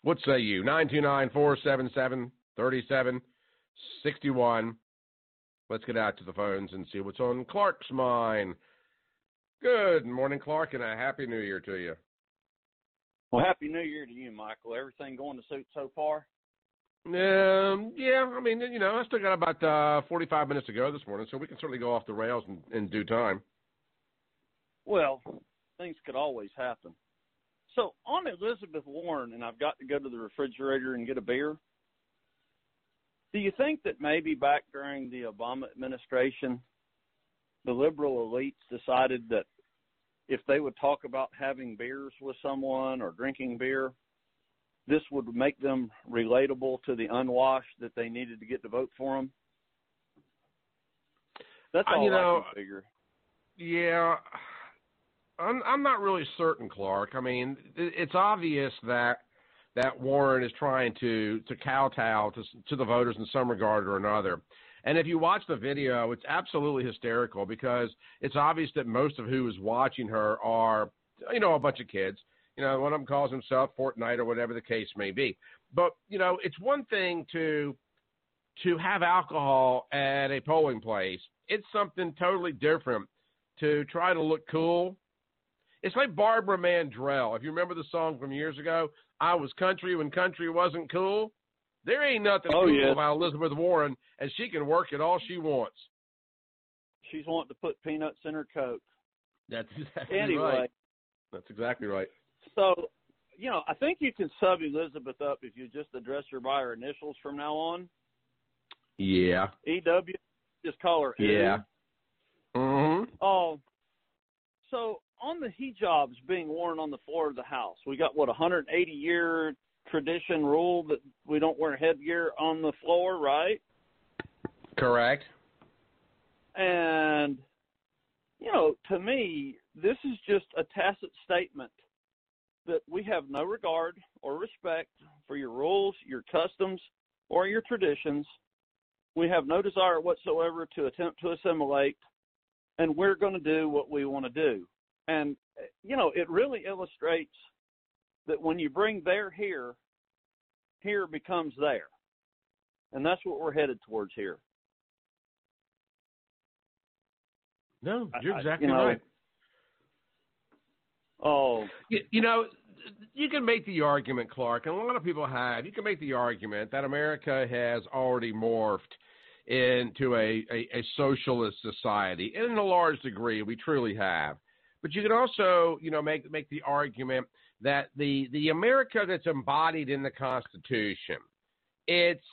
What say you? 929-477-37 61. Let's get out to the phones and see what's on Clark's mind. Good morning, Clark, and a Happy New Year to you. Well, Happy New Year to you, Michael. Everything going to suit so far? Yeah, I mean, I still got about 45 minutes to go this morning, so we can certainly go off the rails in due time. Well, things could always happen. So on Elizabeth Warren, and I've got to go to the refrigerator and get a beer, do you think that maybe back during the Obama administration, the liberal elites decided that if they would talk about having beers with someone or drinking beer, this would make them relatable to the unwashed that they needed to get to vote for them? That's all I can figure. Yeah, I'm not really certain, Clark. I mean, it's obvious that Warren is trying to kowtow to the voters in some regard or another. And if you watch the video, it's absolutely hysterical because it's obvious that most of who is watching her are, a bunch of kids. One of them calls himself Fortnite or whatever the case may be. But, it's one thing to have alcohol at a polling place. It's something totally different to try to look cool. It's like Barbara Mandrell. If you remember the song from years ago, I was country when country wasn't cool. There ain't nothing cool about Elizabeth Warren, and she can work it all she wants. She's wanting to put peanuts in her Coke. That's exactly right. Right. That's exactly right. So, I think you can sub Elizabeth up if you just address her by her initials from now on. Yeah. EW, just call her E. Yeah. Mm-hmm. Oh, so on the hijabs being worn on the floor of the House, we got, 180-year tradition rule that we don't wear headgear on the floor, right? Correct. And, to me, this is just a tacit statement that we have no regard or respect for your rules, your customs, or your traditions. We have no desire whatsoever to attempt to assimilate, and we're going to do what we want to do. And, it really illustrates that when you bring there here, here becomes there. And that's what we're headed towards here. No, you're exactly right. Oh. You can make the argument, Clark, and a lot of people have. You can make the argument that America has already morphed into a socialist society. And in a large degree, we truly have. But you can also, make the argument that the America that's embodied in the Constitution, it's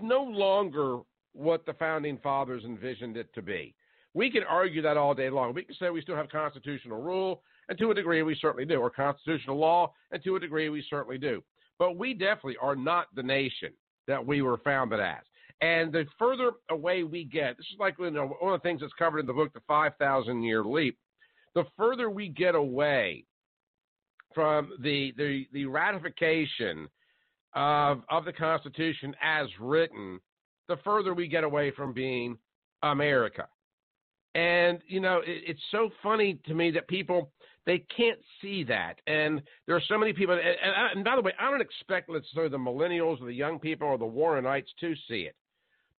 no longer what the Founding Fathers envisioned it to be. We can argue that all day long. We can say we still have constitutional rule, and to a degree we certainly do, or constitutional law, and to a degree we certainly do. But we definitely are not the nation that we were founded as. And the further away we get, this is like one of the things that's covered in the book, The 5,000-Year Leap, the further we get away from the ratification of the Constitution as written, the further we get away from being America. And, it's so funny to me that people, they can't see that. And there are so many people, and by the way, I don't expect, let's say, the millennials or the young people or the Warrenites to see it.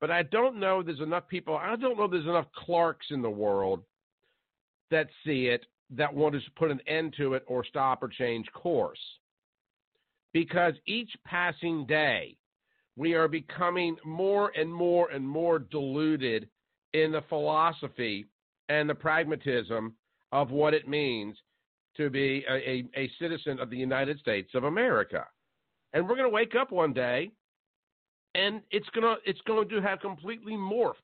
But I don't know there's enough people, I don't know there's enough Clarks in the world that see it, that want to put an end to it or stop or change course. Because each passing day, we are becoming more and more and more deluded in the philosophy and the pragmatism of what it means to be a citizen of the United States of America. And we're going to wake up one day, and it's going to have completely morphed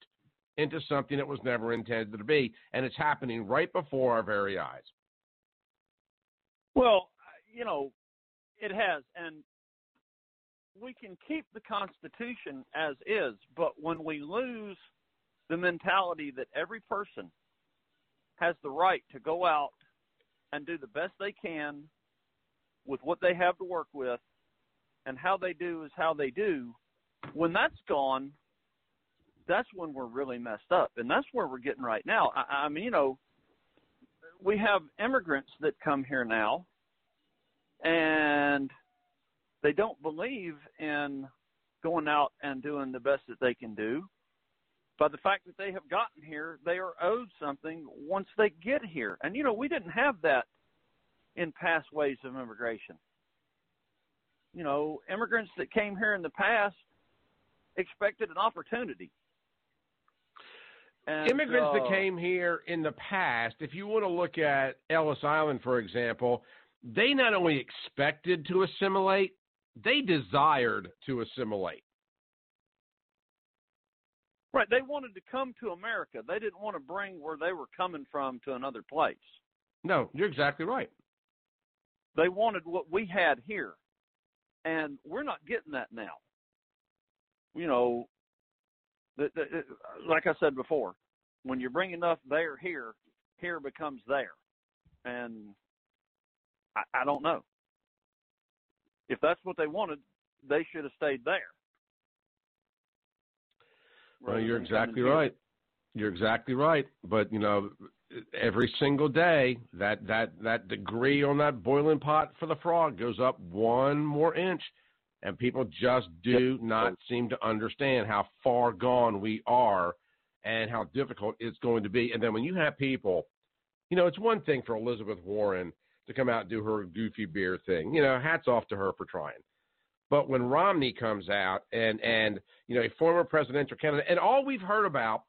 into something that was never intended to be, and it's happening right before our very eyes. Well, it has, and we can keep the Constitution as is, but when we lose the mentality that every person has the right to go out and do the best they can with what they have to work with, and how they do is how they do, when that's gone, that's when we're really messed up. And that's where we're getting right now. I mean, we have immigrants that come here now, and they don't believe in going out and doing the best that they can do. By the fact that they have gotten here, they are owed something once they get here. And, you know, we didn't have that in past waves of immigration. You know, immigrants that came here in the past expected an opportunity. And, immigrants that came here in the past, if you want to look at Ellis Island, for example, they not only expected to assimilate, they desired to assimilate. Right. They wanted to come to America. They didn't want to bring where they were coming from to another place. No, you're exactly right. They wanted what we had here. And we're not getting that now. You know, like I said before, when you bring enough there here, here becomes there. And I don't know. If that's what they wanted, they should have stayed there. Well, you're exactly right. You're exactly right. But, you know, every single day, that degree on that boiling pot for the frog goes up one more inch. And people just do not seem to understand how far gone we are and how difficult it's going to be. And then when you have people, you know, it's one thing for Elizabeth Warren to come out and do her goofy beer thing. You know, hats off to her for trying. But when Romney comes out and you know, a former presidential candidate, and all we've heard about,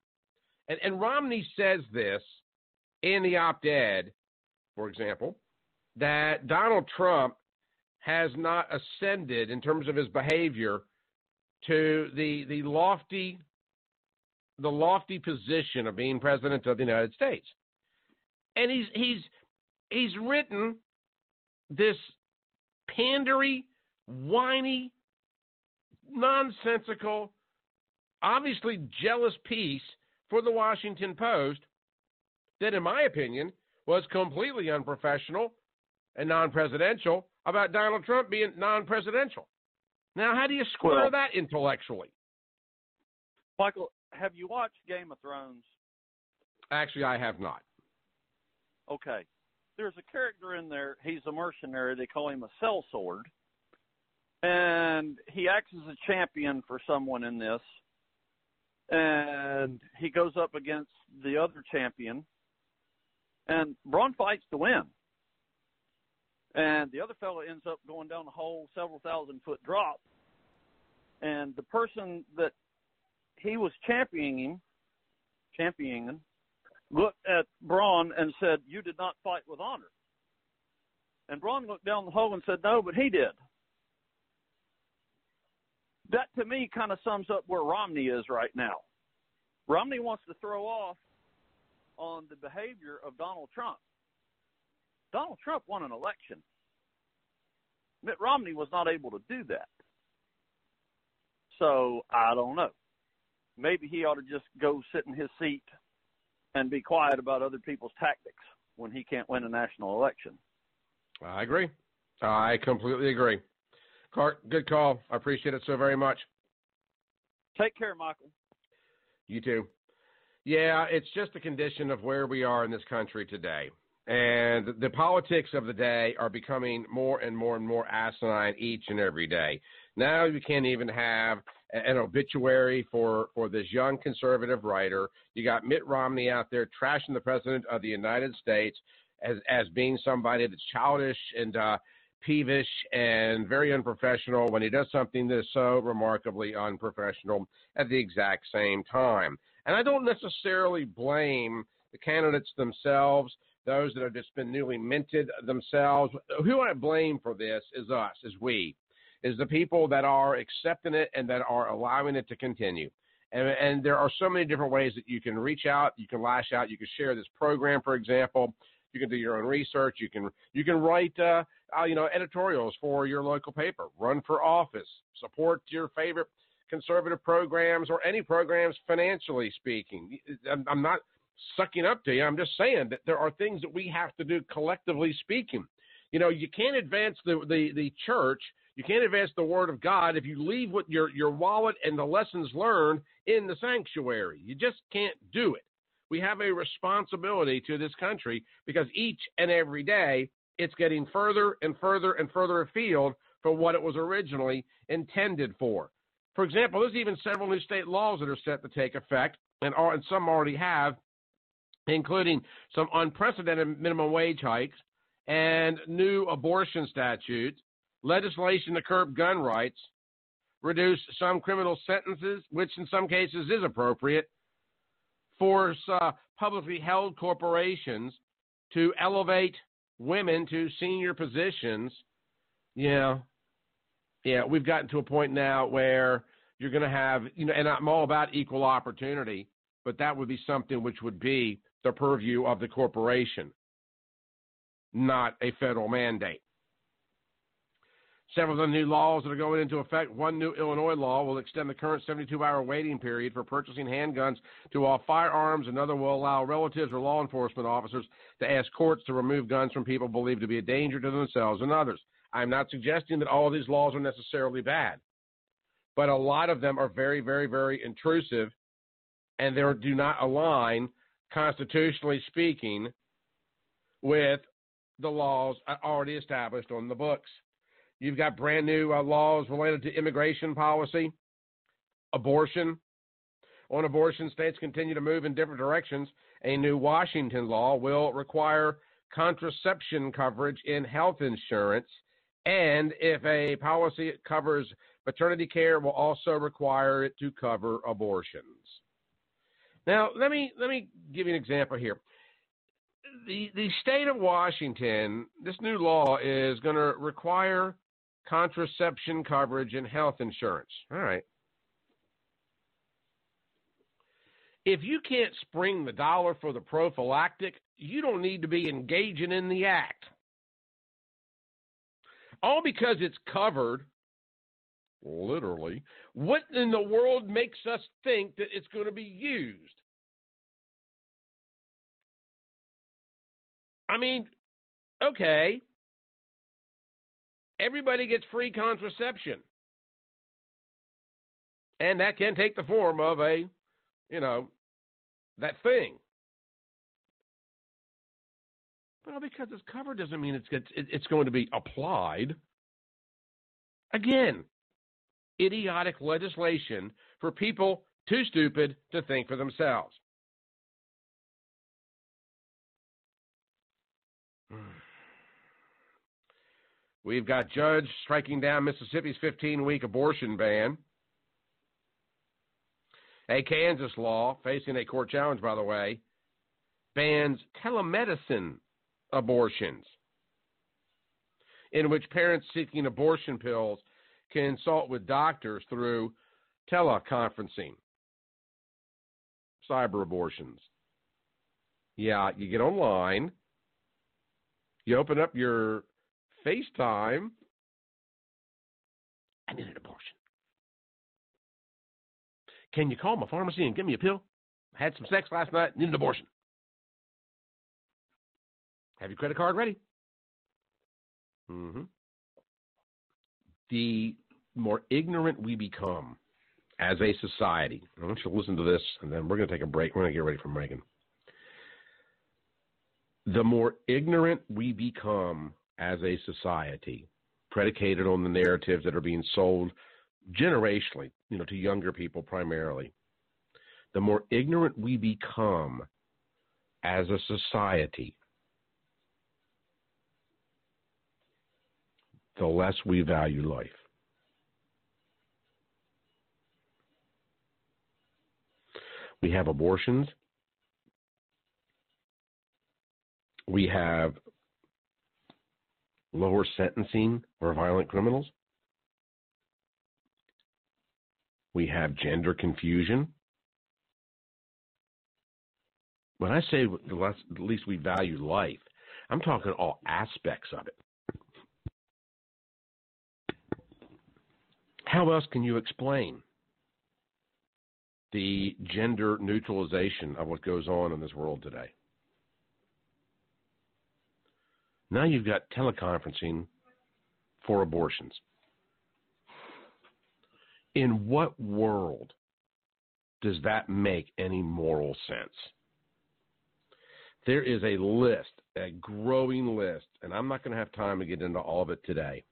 and Romney says this in the op-ed, for example, that Donald Trump has not ascended in terms of his behavior to the lofty position of being president of the United States. And he's written this pandery, whiny, nonsensical, obviously jealous piece for the Washington Post that, in my opinion, was completely unprofessional and non-presidential about Donald Trump being non-presidential. Now, how do you square that intellectually? Michael, have you watched Game of Thrones? Actually, I have not. Okay. There's a character in there. He's a mercenary. They call him a sellsword. And he acts as a champion for someone in this. And he goes up against the other champion. And Braun fights to win. And the other fellow ends up going down the whole several thousand-foot drop. And the person that he was championing, looked at Braun and said, "You did not fight with honor." And Braun looked down the hole and said, "No, but he did." That, to me, kind of sums up where Romney is right now. Romney wants to throw off on the behavior of Donald Trump. Donald Trump won an election. Mitt Romney was not able to do that. So, I don't know. Maybe he ought to just go sit in his seat and be quiet about other people's tactics when he can't win a national election. I agree. I completely agree. Hart, good call. I appreciate it so very much. Take care, Michael. You too. Yeah, it's just a condition of where we are in this country today. And the politics of the day are becoming more and more and more asinine each and every day. Now you can't even have an obituary for this young conservative writer. You got Mitt Romney out there trashing the president of the United States as being somebody that's childish and peevish and very unprofessional when he does something that is so remarkably unprofessional at the exact same time. And I don't necessarily blame the candidates themselves, those that have just been newly minted themselves. Who I blame for this is us, is we, is the people that are accepting it and that are allowing it to continue. And there are so many different ways that you can reach out, you can lash out, you can share this program, for example. You can do your own research. You can write editorials for your local paper. Run for office. Support your favorite conservative programs or any programs financially speaking. I'm not sucking up to you. I'm just saying that there are things that we have to do collectively speaking. You know, you can't advance the church. You can't advance the word of God if you leave with your wallet and the lessons learned in the sanctuary. You just can't do it. We have a responsibility to this country because each and every day it's getting further and further and further afield from what it was originally intended for. For example, there's even several new state laws that are set to take effect, and some already have, including some unprecedented minimum wage hikes and new abortion statutes, legislation to curb gun rights, reduce some criminal sentences, which in some cases is appropriate, force publicly held corporations to elevate women to senior positions. Yeah, we've gotten to a point now where you're going to have, and I'm all about equal opportunity, but that would be something which would be the purview of the corporation, not a federal mandate. Several of the new laws that are going into effect, one new Illinois law will extend the current 72-hour waiting period for purchasing handguns to all firearms. Another will allow relatives or law enforcement officers to ask courts to remove guns from people believed to be a danger to themselves and others. I'm not suggesting that all of these laws are necessarily bad, but a lot of them are very, very, very intrusive, and they do not align, constitutionally speaking, with the laws already established on the books. You've got brand new laws related to immigration policy, abortion. On abortion, states continue to move in different directions. A new Washington law will require contraception coverage in health insurance, and if a policy covers maternity care, will also require it to cover abortions. Now, let me give you an example here. The state of Washington, this new law is going to require contraception coverage in health insurance. All right. If you can't spring the dollar for the prophylactic, you don't need to be engaging in the act. All because it's covered, literally. What in the world makes us think that it's going to be used? I mean, okay. Everybody gets free contraception. And that can take the form of a, that thing. But because it's covered doesn't mean it's going to be applied. Again, idiotic legislation for people too stupid to think for themselves. We've got judge striking down Mississippi's 15-week abortion ban. A Kansas law, facing a court challenge, by the way, bans telemedicine abortions, in which parents seeking abortion pills can consult with doctors through teleconferencing. Cyber abortions. Yeah, you get online, you open up your FaceTime. I need an abortion. Can you call my pharmacy and give me a pill? I had some sex last night, need an abortion. Have your credit card ready? The more ignorant we become as a society, I want you to listen to this, and then we're going to take a break. We're going to get ready for Megan. The more ignorant we become as a society, predicated on the narratives that are being sold generationally, to younger people primarily, the more ignorant we become as a society, the less we value life. We have abortions. We have lower sentencing for violent criminals. We have gender confusion. When I say at least we value life, I'm talking all aspects of it. How else can you explain the gender neutralization of what goes on in this world today? Now you've got teleconferencing for abortions. In what world does that make any moral sense? There is a list, a growing list, and I'm not going to have time to get into all of it today,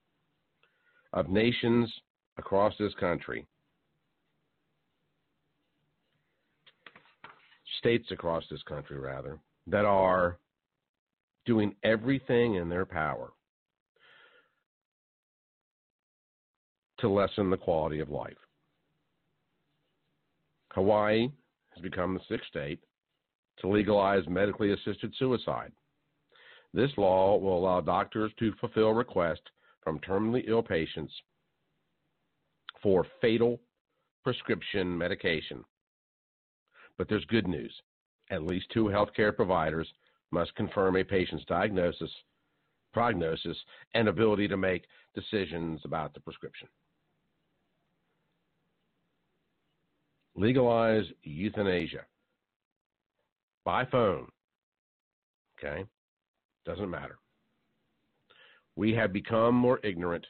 of nations across this country states across this country, rather, that are doing everything in their power to lessen the quality of life. Hawaii has become the 6th state to legalize medically assisted suicide. This law will allow doctors to fulfill requests from terminally ill patients for fatal prescription medication. But there's good news. At least 2 healthcare providers must confirm a patient's prognosis, and ability to make decisions about the prescription. Legalize euthanasia by phone. Okay? Doesn't matter. We have become more ignorant,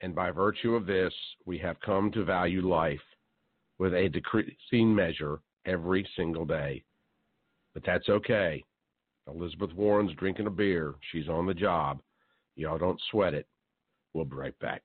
and by virtue of this, we have come to value life with a decreasing measure every single day. But that's okay. Elizabeth Warren's drinking a beer. She's on the job. Y'all don't sweat it. We'll be right back.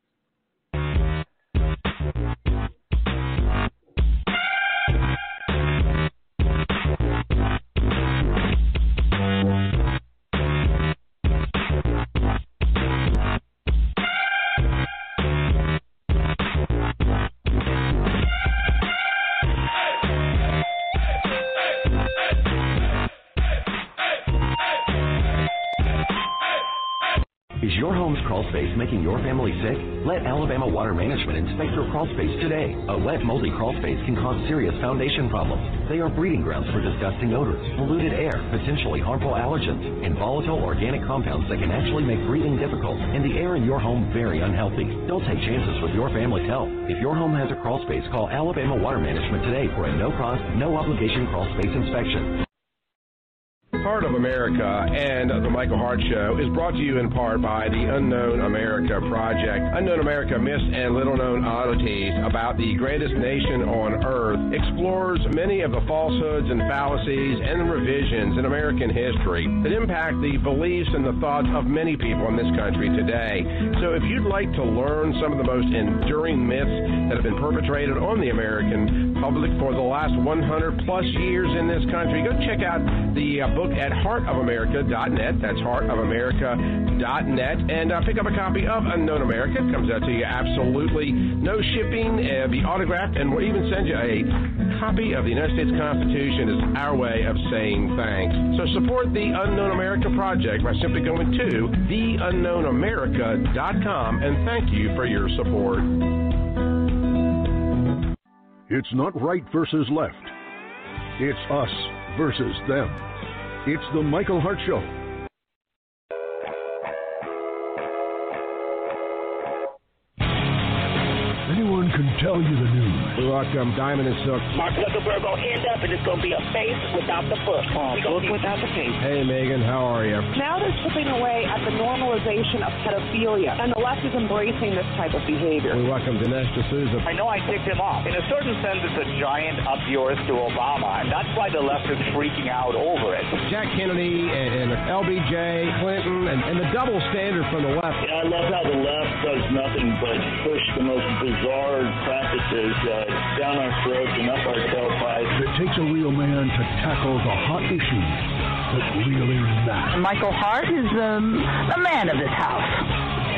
Is your home's crawl space making your family sick? Let Alabama Water Management inspect your crawl space today. A wet, moldy crawl space can cause serious foundation problems. They are breeding grounds for disgusting odors, polluted air, potentially harmful allergens, and volatile organic compounds that can actually make breathing difficult and the air in your home very unhealthy. Don't take chances with your family's health. If your home has a crawl space, call Alabama Water Management today for a no-cost, no-obligation crawl space inspection. Heart of America and the Michael Hart Show is brought to you in part by the Unknown America Project. Unknown America, myths and little-known oddities about the greatest nation on earth, explores many of the falsehoods and fallacies and revisions in American history that impact the beliefs and the thoughts of many people in this country today. So if you'd like to learn some of the most enduring myths that have been perpetrated on the American public for the last 100-plus years in this country, go check out the book at heartofamerica.net. That's heartofamerica.net. And pick up a copy of Unknown America. It comes out to you absolutely no shipping, be autographed, and we'll even send you a copy of the United States Constitution as our way of saying thanks. So support the Unknown America Project by simply going to theunknownamerica.com, and thank you for your support. It's not right versus left. It's us versus them. It's the Michael Hart Show. Anyone can tell you the news. We welcome Diamond and Silk. Mark Zuckerberg will end up and it's going to be a face without the book. Book without the face. Hey, Megan, how are you? Now they're chipping away at the normalization of pedophilia, and the left is embracing this type of behavior. We welcome Dinesh D'Souza. I know I ticked him off. In a certain sense, it's a giant up yours to Obama, and that's why the left is freaking out over it. Jack Kennedy and LBJ, Clinton, and the double standard from the left. Yeah, I love how the left does nothing but push the most bizarre practices down our throats and up our tailpipes. It takes a real man to tackle the hot issues that really matter. Michael Hart is the man of this house.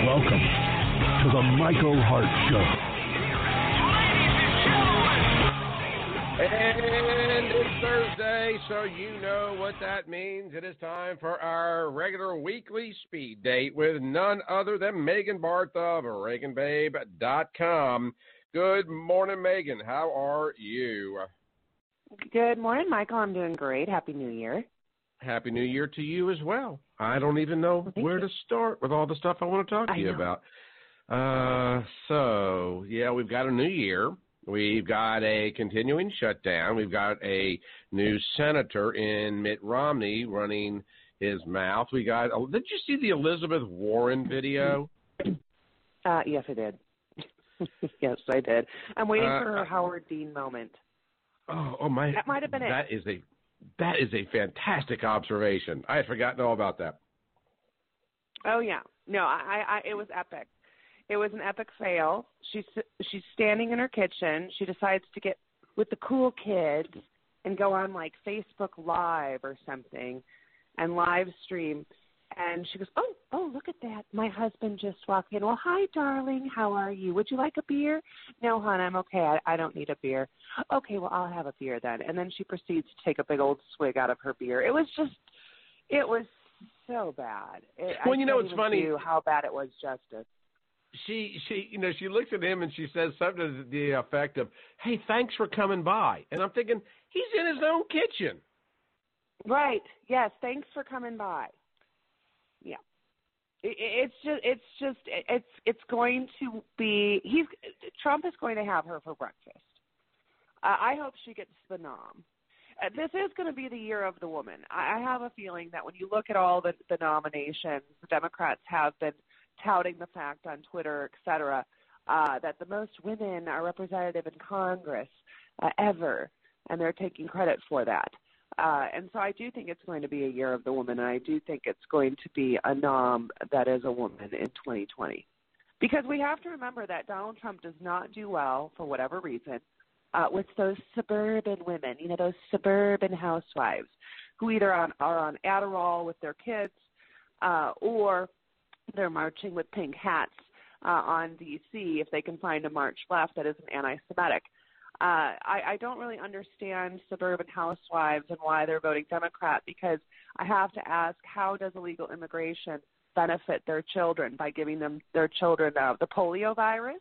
Welcome to the Michael Hart Show. And it's Thursday, so you know what that means. It is time for our regular weekly speed date with none other than Megan Barth of ReaganBabe.com. Good morning, Megan. How are you? Good morning, Michael. I'm doing great. Happy New Year. Happy New Year to you as well. I don't even know where to start with all the stuff I want to talk to you about. So, yeah, we've got a new year. We've got a continuing shutdown. We've got a new senator in Mitt Romney running his mouth. We got. Did you see the Elizabeth Warren video? Yes, I did. Yes, I did. I'm waiting for her Howard Dean moment. Oh my! That might have been it. That is a fantastic observation. I had forgotten all about that. Oh yeah, no, I it was epic. It was an epic fail. She's standing in her kitchen. She decides to get with the cool kids and go on like Facebook Live or something and live stream. And she goes, oh, look at that. My husband just walked in. Well, hi, darling. How are you? Would you like a beer? No, hon, I'm okay. I don't need a beer. Okay, well, I'll have a beer then. And then she proceeds to take a big old swig out of her beer. It was so bad. Well, you know, it's funny how bad it was, Justice. She looks at him and she says something to the effect of, "Hey, thanks for coming by." And I'm thinking, he's in his own kitchen. Right. Yes. Thanks for coming by. Yeah. It's going to be. Trump is going to have her for breakfast. I hope she gets the nom. This is going to be the year of the woman. I have a feeling that when you look at all the nominations, the Democrats have been touting the fact on Twitter, et cetera, that the most women are representative in Congress ever, and they're taking credit for that. And so I do think it's going to be a year of the woman, and I do think it's going to be a nom that is a woman in 2020. Because we have to remember that Donald Trump does not do well, for whatever reason, with those suburban women, those suburban housewives who either are on Adderall with their kids or they're marching with pink hats on D.C. if they can find a march left that isn't anti-Semitic. I don't really understand suburban housewives and why they're voting Democrat, because I have to ask, how does illegal immigration benefit their children by giving their children the polio virus?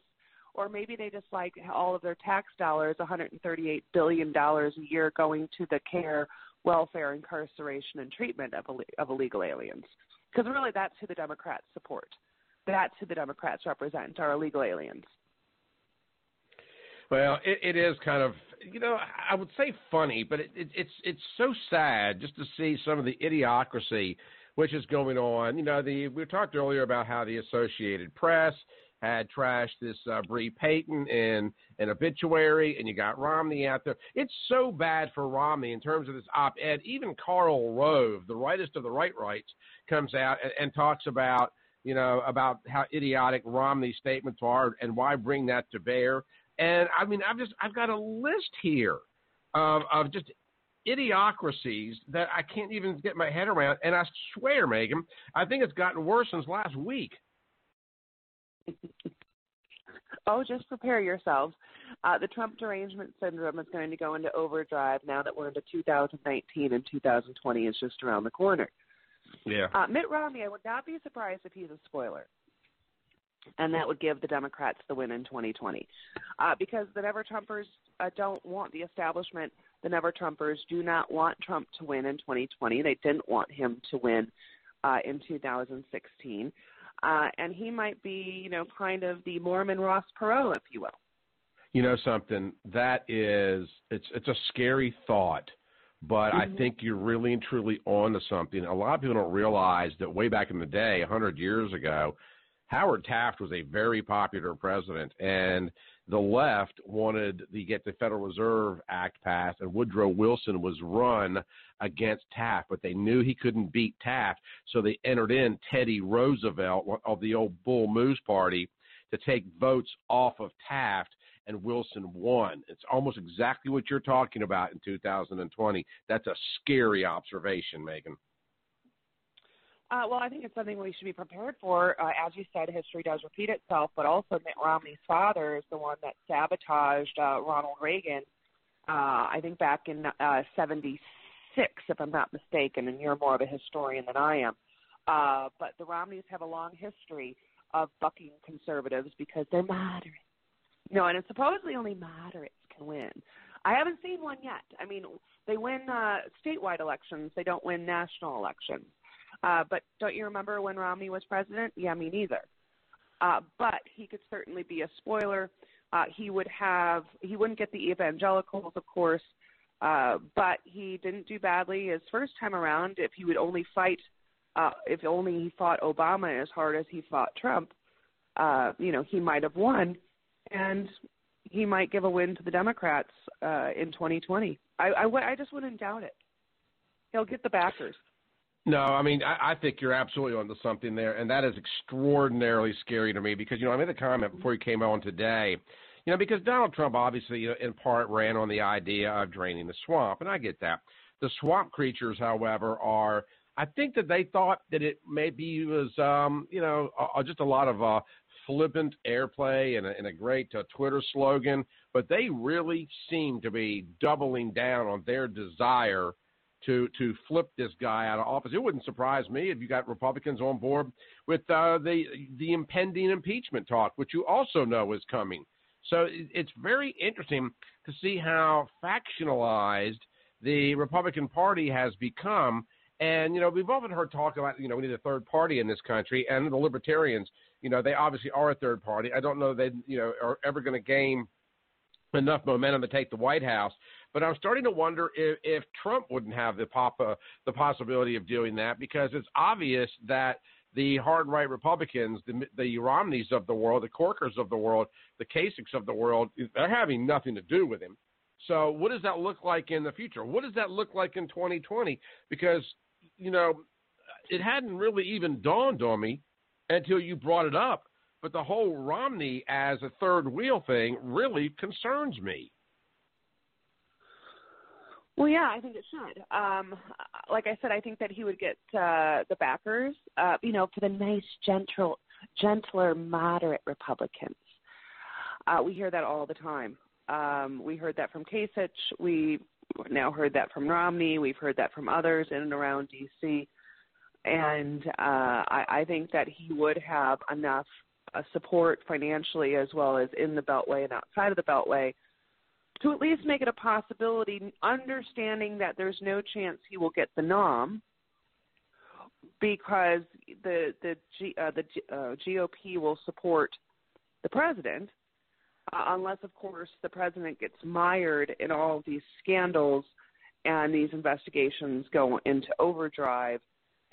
Or maybe they just like all of their tax dollars, $138 billion a year, going to the care, welfare, incarceration, and treatment of illegal aliens. Because really that's who the Democrats support. That's who the Democrats represent, are illegal aliens. Well, it is kind of, I would say funny, but it's so sad just to see some of the idiocracy which is going on. We talked earlier about how the Associated Press had trashed this Bree Payton in an obituary, and you got Romney out there. It's so bad for Romney in terms of this op-ed. Even Karl Rove, the rightest of the rights, comes out and talks about, about how idiotic Romney's statements are and why bring that to bear. And I mean, I've got a list here of just idiocracies that I can't even get my head around. And I swear, Megan, I think it's gotten worse since last week. Oh, just prepare yourselves. The Trump derangement syndrome is going to go into overdrive now that we're into 2019 and 2020 is just around the corner. Yeah. Mitt Romney, I would not be surprised if he's a spoiler. And that would give the Democrats the win in 2020. Because the Never-Trumpers don't want the establishment. The Never-Trumpers do not want Trump to win in 2020. They didn't want him to win in 2016. And he might be, kind of the Mormon Ross Perot, if you will. You know something, that is, it's a scary thought, but I think you're really and truly on to something. A lot of people don't realize that way back in the day, 100 years ago, Howard Taft was a very popular president, and the left wanted to get the Federal Reserve Act passed, and Woodrow Wilson was run against Taft, but they knew he couldn't beat Taft, so they entered in Teddy Roosevelt of the old Bull Moose Party to take votes off of Taft, and Wilson won. It's almost exactly what you're talking about in 2020. That's a scary observation, Megan. Well, I think it's something we should be prepared for. As you said, history does repeat itself, but also Mitt Romney's father is the one that sabotaged Ronald Reagan, I think back in 76, if I'm not mistaken, and you're more of a historian than I am. But the Romneys have a long history of bucking conservatives because they're moderate. And it's supposedly only moderates can win. I haven't seen one yet. I mean, they win statewide elections. They don't win national elections. But don't you remember when Romney was president? Yeah, me neither. But he could certainly be a spoiler. He wouldn't get the evangelicals, of course, but he didn't do badly his first time around. If he would only if only he fought Obama as hard as he fought Trump, he might have won, and he might give a win to the Democrats in 2020. I just wouldn't doubt it. He'll get the backers. No, I mean, I think you're absolutely onto something there, and that is extraordinarily scary to me because, I made a comment before you came on today. because Donald Trump obviously, in part, ran on the idea of draining the swamp, and I get that. The swamp creatures, however, I think that they thought that it maybe was, just a lot of flippant airplay and a great Twitter slogan, but they really seem to be doubling down on their desire to flip this guy out of office. It wouldn't surprise me if you got Republicans on board with the impending impeachment talk, which you also know is coming. So it's very interesting to see how factionalized the Republican Party has become. And, we've often heard talk about, we need a third party in this country, and the Libertarians, they obviously are a third party. I don't know they, are ever going to gain enough momentum to take the White House. But I'm starting to wonder if Trump wouldn't have the possibility of doing that, because it's obvious that the hard-right Republicans, the Romneys of the world, the Corkers of the world, the Kasichs of the world, they're having nothing to do with him. So what does that look like in the future? What does that look like in 2020? Because, it hadn't really even dawned on me until you brought it up. But the whole Romney as a third wheel thing really concerns me. Well, yeah, I think it should. Like I said, I think that he would get the backers, for the nice, gentler, moderate Republicans. We hear that all the time. We heard that from Kasich. We now heard that from Romney. We've heard that from others in and around D.C. And I think that he would have enough support financially, as well as in the Beltway and outside of the Beltway, to at least make it a possibility, understanding that there's no chance he will get the nom, because the GOP will support the president, unless, of course, the president gets mired in all of these scandals and these investigations go into overdrive,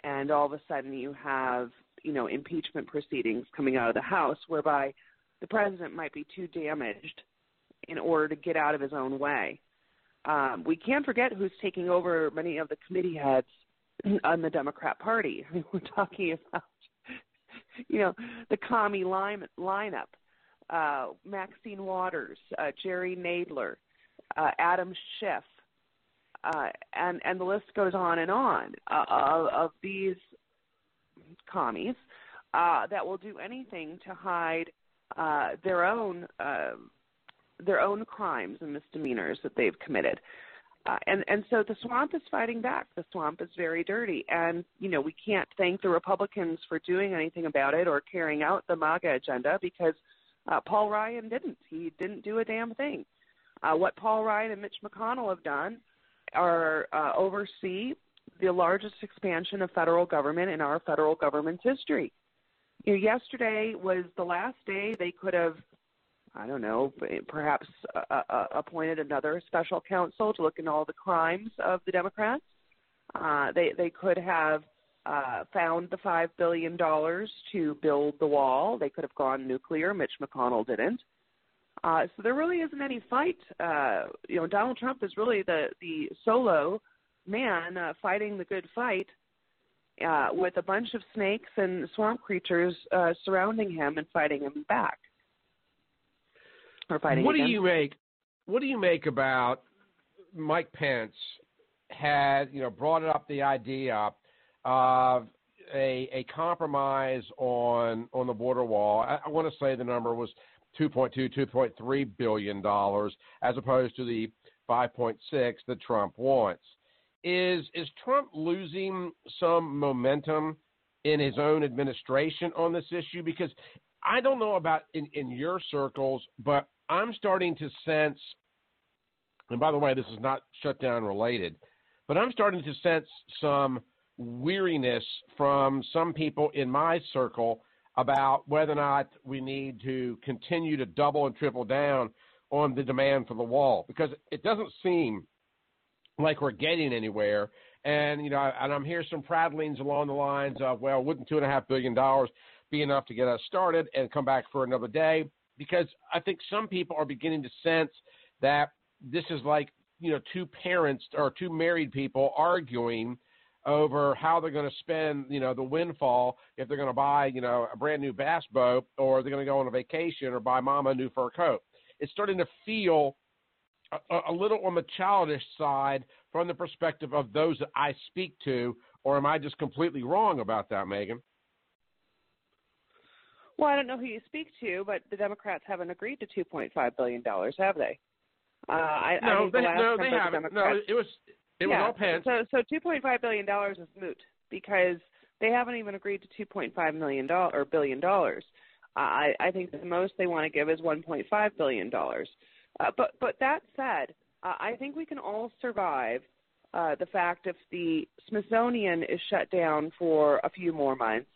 and all of a sudden you have, impeachment proceedings coming out of the House, whereby the president might be too damaged in order to get out of his own way. We can't forget who's taking over many of the committee heads on the Democrat Party. I mean, we're talking about, the commie lineup. Maxine Waters, Jerry Nadler, Adam Schiff, and the list goes on and on of these commies that will do anything to hide their own crimes and misdemeanors that they've committed. And so the swamp is fighting back. The swamp is very dirty. And, we can't thank the Republicans for doing anything about it or carrying out the MAGA agenda, because Paul Ryan didn't. He didn't do a damn thing. What Paul Ryan and Mitch McConnell have done are oversee the largest expansion of federal government in our federal government's history. Yesterday was the last day they could have, I don't know, perhaps appointed another special counsel to look into all the crimes of the Democrats. They could have found the $5 billion to build the wall. They could have gone nuclear. Mitch McConnell didn't. So there really isn't any fight. Donald Trump is really the solo man fighting the good fight with a bunch of snakes and swamp creatures surrounding him and fighting him back. Or fighting What against. What do you make about Mike Pence had brought up the idea of a compromise on the border wall? I want to say the number was $2.3 billion, as opposed to the 5.6 that Trump wants. Is Trump losing some momentum in his own administration on this issue? Because I don't know about in your circles, but I'm starting to sense, and by the way, this is not shutdown related, but I'm starting to sense some weariness from some people in my circle about whether or not we need to continue to double and triple down on the demand for the wall, because it doesn't seem like we're getting anywhere. And, and I'm hearing some prattlings along the lines of, well, wouldn't $2.5 billion be enough to get us started and come back for another day? Because I think some people are beginning to sense that this is like, two parents or two married people arguing over how they're going to spend, the windfall, if they're going to buy, a brand new bass boat, or they're going to go on a vacation or buy mama a new fur coat. it's starting to feel a little on the childish side from the perspective of those that I speak to, or am I just completely wrong about that, Megan? Well, I don't know who you speak to, but the Democrats haven't agreed to $2.5 billion, have they? I think the last they haven't. Democrats, it was all Pence. So $2.5 billion is moot because they haven't even agreed to $2.5 billion. I think the most they want to give is $1.5 billion. But that said, I think we can all survive the fact if the Smithsonian is shut down for a few more months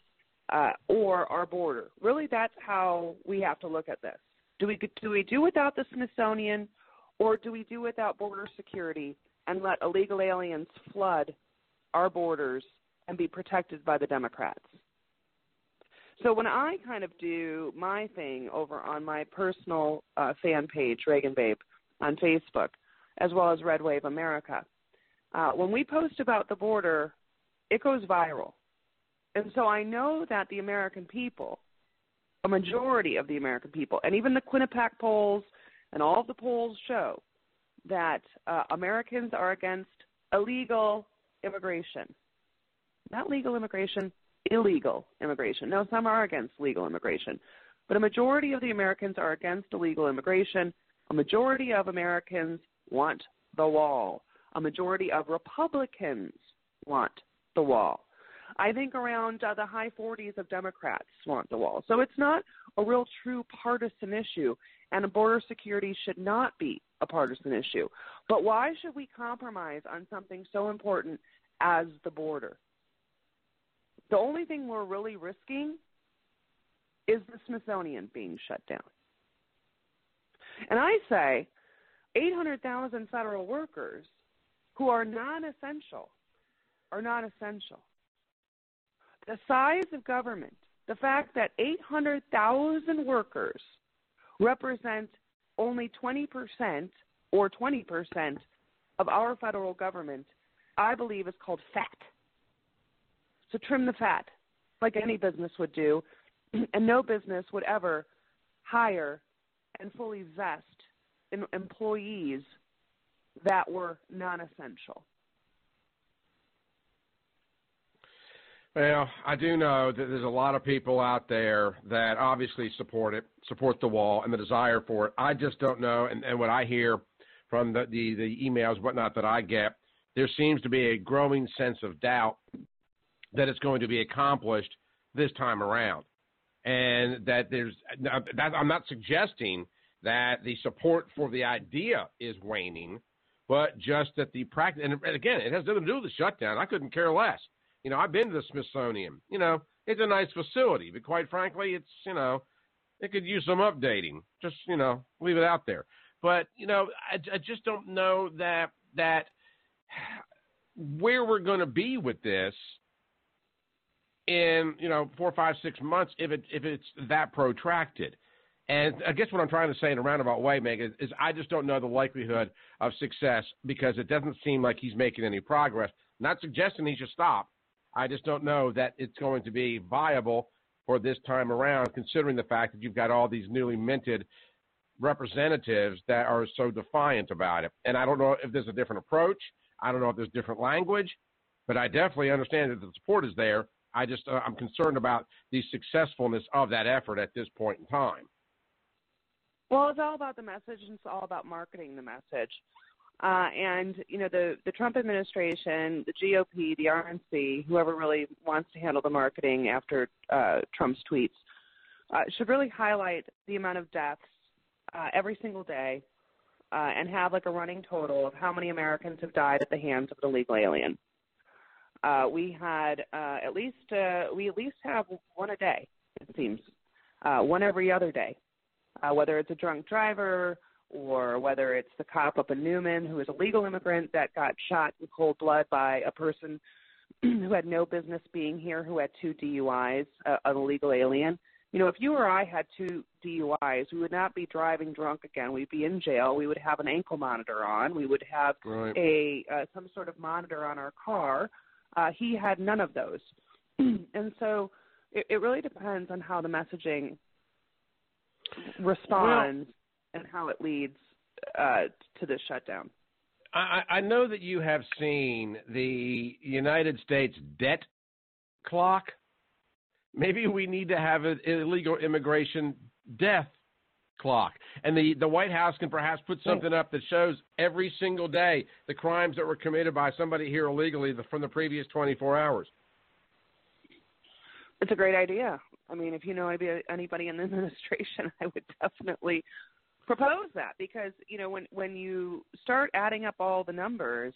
or our border. Really, that's how we have to look at this. Do we do without the Smithsonian, or do we do without border security and let illegal aliens flood our borders and be protected by the Democrats? So when I kind of do my thing over on my personal fan page, Reagan Babe, on Facebook, as well as Red Wave America, when we post about the border, it goes viral. And so I know that the American people, a majority of the American people, and even the Quinnipiac polls and all of the polls show that Americans are against illegal immigration. Not legal immigration, illegal immigration. No, some are against legal immigration. But a majority of the Americans are against illegal immigration. A majority of Americans want the wall. A majority of Republicans want the wall. I think around the high 40s of Democrats want the wall. So it's not a real true partisan issue, and border security should not be a partisan issue. But why should we compromise on something so important as the border? The only thing we're really risking is the Smithsonian being shut down. And I say 800,000 federal workers who are non-essential are not essential. The size of government, the fact that 800,000 workers represent only 20% or 20% of our federal government, I believe is called fat. So trim the fat, like any business would do, and no business would ever hire and fully vest in employees that were non-essential. Well, I do know that there's a lot of people out there that obviously support the wall and the desire for it. I just don't know, and what I hear from the emails, whatnot that I get, there seems to be a growing sense of doubt that it's going to be accomplished this time around. And that I'm not suggesting that the support for the idea is waning, but just that the practice, and again, it has nothing to do with the shutdown. I couldn't care less. You know, I've been to the Smithsonian. You know, it's a nice facility, but quite frankly, it's, you know, it could use some updating. Just, you know, leave it out there. But, you know, I just don't know that where we're going to be with this in, you know, 4, 5, 6 months if it's that protracted. And I guess what I'm trying to say in a roundabout way, Megan, is I just don't know the likelihood of success because it doesn't seem like he's making any progress. Not suggesting he should stop. I just don't know that it's going to be viable for this time around, considering the fact that you've got all these newly minted representatives that are so defiant about it. And I don't know if there's a different approach. I don't know if there's different language, but I definitely understand that the support is there. I just I'm concerned about the successfulness of that effort at this point in time. Well, it's all about the message, and it's all about marketing the message. And, you know, the Trump administration, the GOP, the RNC, whoever really wants to handle the marketing after Trump's tweets, should really highlight the amount of deaths every single day and have like a running total of how many Americans have died at the hands of an illegal alien. We at least have one a day, it seems, one every other day, whether it's a drunk driver or whether it's the cop up in Newman who is a legal immigrant that got shot in cold blood by a person who had no business being here, who had 2 DUIs, an illegal alien. You know, if you or I had 2 DUIs, we would not be driving drunk again. We'd be in jail. We would have an ankle monitor on. We would have some sort of monitor on our car. He had none of those. And so it really depends on how the messaging responds and how it leads to this shutdown. I know that you have seen the United States debt clock. Maybe we need to have an illegal immigration death clock. And the White House can perhaps put something up that shows every single day the crimes that were committed by somebody here illegally from the previous 24 hours. It's a great idea. I mean, if you know anybody in the administration, I would definitely propose that, because, you know, when you start adding up all the numbers,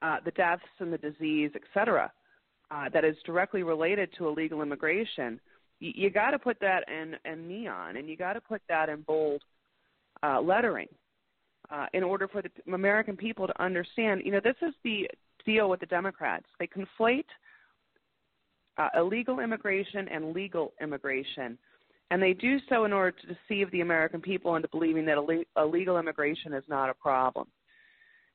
the deaths and the disease, et cetera, that is directly related to illegal immigration, you got to put that in neon, and you got to put that in bold lettering in order for the American people to understand. You know, this is the deal with the Democrats. They conflate illegal immigration and legal immigration, and they do so in order to deceive the American people into believing that illegal immigration is not a problem.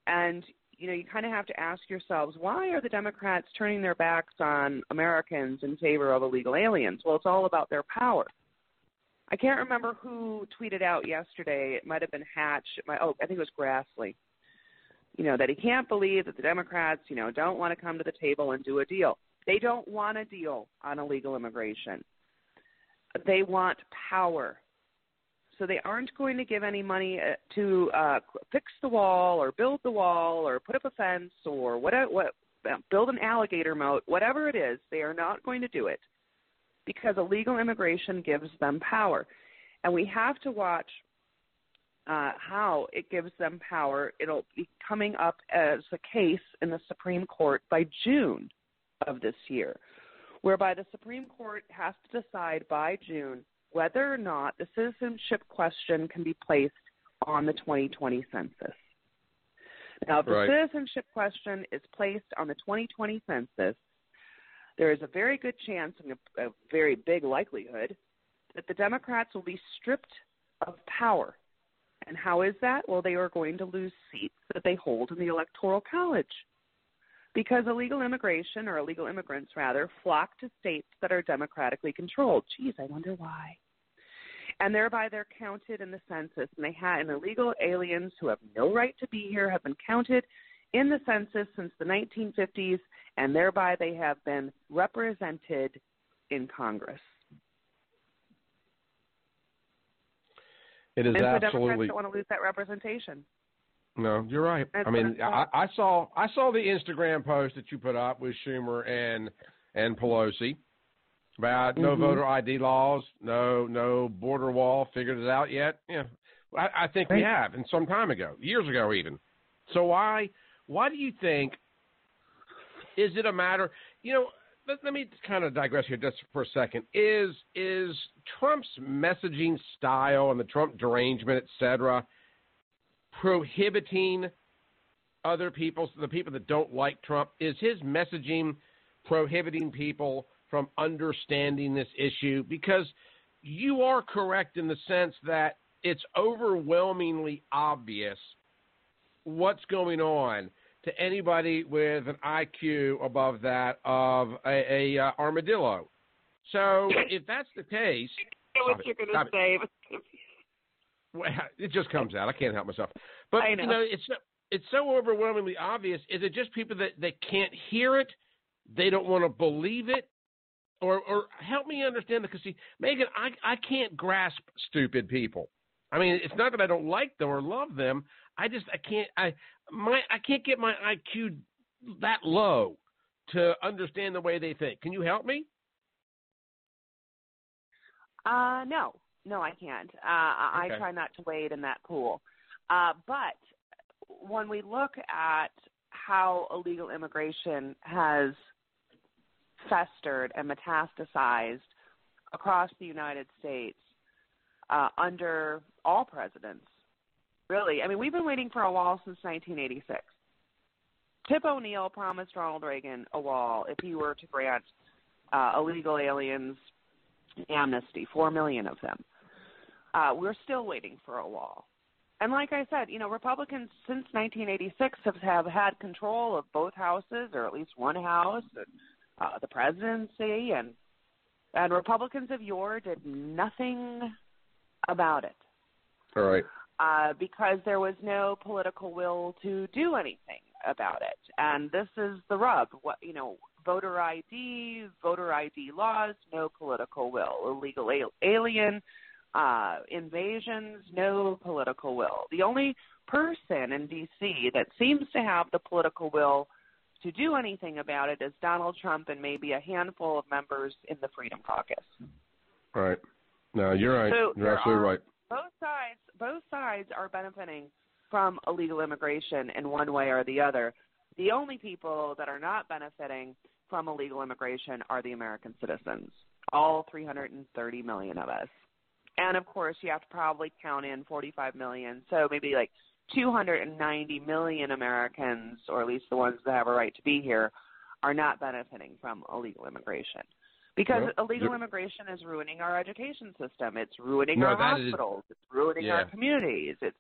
And, you know, you kind of have to ask yourselves, why are the Democrats turning their backs on Americans in favor of illegal aliens? Well, it's all about their power. I can't remember who tweeted out yesterday. It might have been Hatch. I think it was Grassley. You know, that he can't believe that the Democrats, you know, don't want to come to the table and do a deal. They don't want a deal on illegal immigration. They want power. So they aren't going to give any money to fix the wall or build the wall or put up a fence or build an alligator moat, whatever it is. They are not going to do it because illegal immigration gives them power. And we have to watch how it gives them power. It'll be coming up as a case in the Supreme Court by June of this year, whereby the Supreme Court has to decide by June whether or not the citizenship question can be placed on the 2020 census. Now, if the citizenship question is placed on the 2020 census, there is a very good chance and a very big likelihood that the Democrats will be stripped of power. And how is that? Well, they are going to lose seats that they hold in the Electoral College, because illegal immigration, or illegal immigrants rather, flock to states that are democratically controlled. Geez, I wonder why. And thereby they're counted in the census, and illegal aliens who have no right to be here have been counted in the census since the 1950s, and thereby they have been represented in Congress. It is and absolutely. The Democrats don't want to lose that representation. No, you're right. I mean, I saw the Instagram post that you put up with Schumer and Pelosi about no voter ID laws, no border wall. Figured it out yet? Yeah, I think we have, and some time ago, years ago even. So why do you think? Is it a matter? You know, let me kind of digress here just for a second. Is Trump's messaging style and the Trump derangement, et cetera, prohibiting other people, the people that don't like Trump? Is his messaging prohibiting people from understanding this issue? Because you are correct in the sense that it's overwhelmingly obvious what's going on to anybody with an IQ above that of a armadillo. So if that's the case, I know what you're going to say. Well, it just comes out. I can't help myself. But I know. You know, it's so overwhelmingly obvious. Is it just people that can't hear it? They don't want to believe it? Or help me understand, because see, Megan, I can't grasp stupid people. I mean, it's not that I don't like them or love them. I can't get my IQ that low to understand the way they think. Can you help me? No, I can't. I try not to wade in that pool. But when we look at how illegal immigration has festered and metastasized across the United States under all presidents, really, I mean, we've been waiting for a wall since 1986. Tip O'Neill promised Ronald Reagan a wall if he were to grant illegal aliens amnesty, 4 million of them. We're still waiting for a wall. And like I said, you know, Republicans since 1986 have had control of both houses, or at least one house, the presidency, and Republicans of yore did nothing about it. All right. Because there was no political will to do anything about it. And this is the rub. Voter ID laws, no political will. Illegal alien invasions, no political will. The only person in D.C. that seems to have the political will to do anything about it is Donald Trump and maybe a handful of members in the Freedom Caucus. Right. No, you're right. So you're absolutely right. Both sides are benefiting from illegal immigration in one way or the other. The only people that are not benefiting from illegal immigration are the American citizens, all 330 million of us. And, of course, you have to probably count in 45 million, so maybe like 290 million Americans, or at least the ones that have a right to be here, are not benefiting from illegal immigration. Because illegal immigration is ruining our education system. It's ruining our hospitals. It's ruining our communities. It's,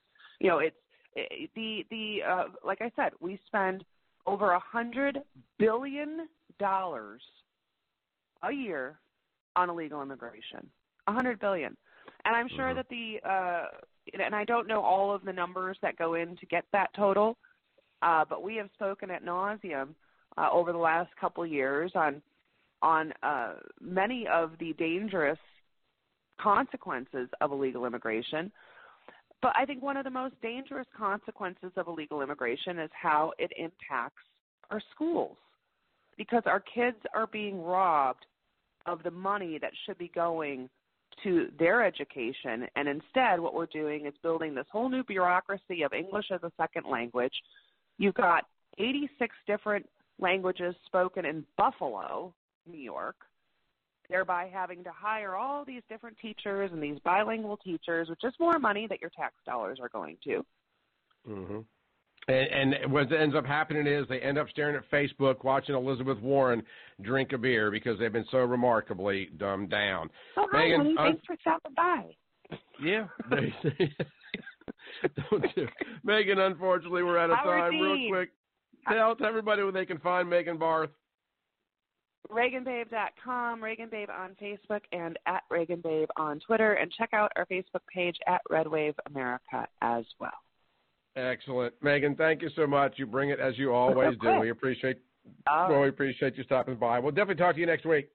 like I said, we spend over $100 billion a year on illegal immigration. $100 billion. And I'm sure that and I don't know all of the numbers that go in to get that total, but we have spoken ad nauseum over the last couple of years on many of the dangerous consequences of illegal immigration. But I think one of the most dangerous consequences of illegal immigration is how it impacts our schools, because our kids are being robbed of the money that should be going to their education, and instead what we're doing is building this whole new bureaucracy of English as a second language. You've got 86 different languages spoken in Buffalo, New York, thereby having to hire all these different teachers and these bilingual teachers, which is more money that your tax dollars are going to. Mm-hmm. And what ends up happening is they end up staring at Facebook watching Elizabeth Warren drink a beer because they've been so remarkably dumbed down. Oh, hi, Megan, honey. Thanks for stopping by. Yeah. Megan, unfortunately, we're out of time. Real quick, tell everybody where they can find Megan Barth. ReaganBabe.com, ReaganBabe on Facebook, and at ReaganBabe on Twitter. And check out our Facebook page at Red Wave America as well. Excellent. Megan, thank you so much. You bring it as you always do. We appreciate we appreciate you stopping by. We'll definitely talk to you next week.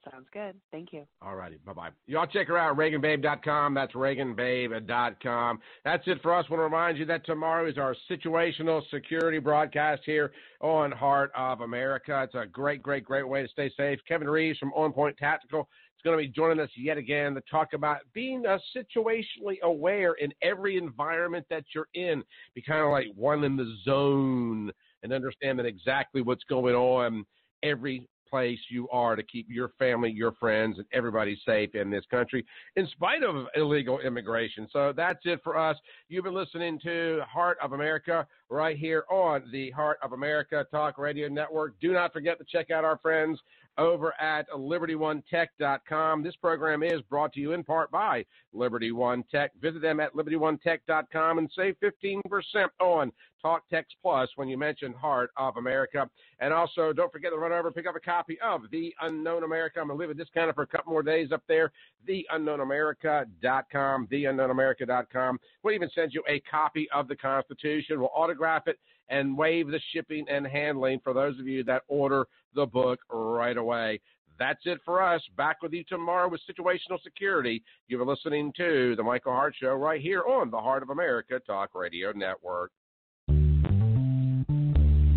Sounds good. Thank you. All righty. Bye-bye. Y'all check her out, ReaganBabe.com. That's ReaganBabe.com. That's it for us. I want to remind you that tomorrow is our situational security broadcast here on Heart of America. It's a great, great, great way to stay safe. Kevin Reeves from On Point Tactical is going to be joining us yet again to talk about being situationally aware in every environment that you're in. Be kind of like one in the zone and understanding exactly what's going on every place you are to keep your family, your friends, and everybody safe in this country in spite of illegal immigration. So that's it for us. You've been listening to Heart of America right here on the Heart of America Talk Radio Network. Do not forget to check out our friends over at LibertyOneTech.com. This program is brought to you in part by Liberty One Tech. Visit them at LibertyOneTech.com and save 15% on Talk Text Plus when you mention Heart of America. And also, don't forget to run over and pick up a copy of The Unknown America. I'm going to leave it discounted for a couple more days up there. TheUnknownAmerica.com, TheUnknownAmerica.com. We'll even send you a copy of the Constitution. We'll autograph it and waive the shipping and handling for those of you that order the book right away. That's it for us. Back with you tomorrow with Situational Security. You've been listening to The Michael Hart Show right here on the Heart of America Talk Radio Network.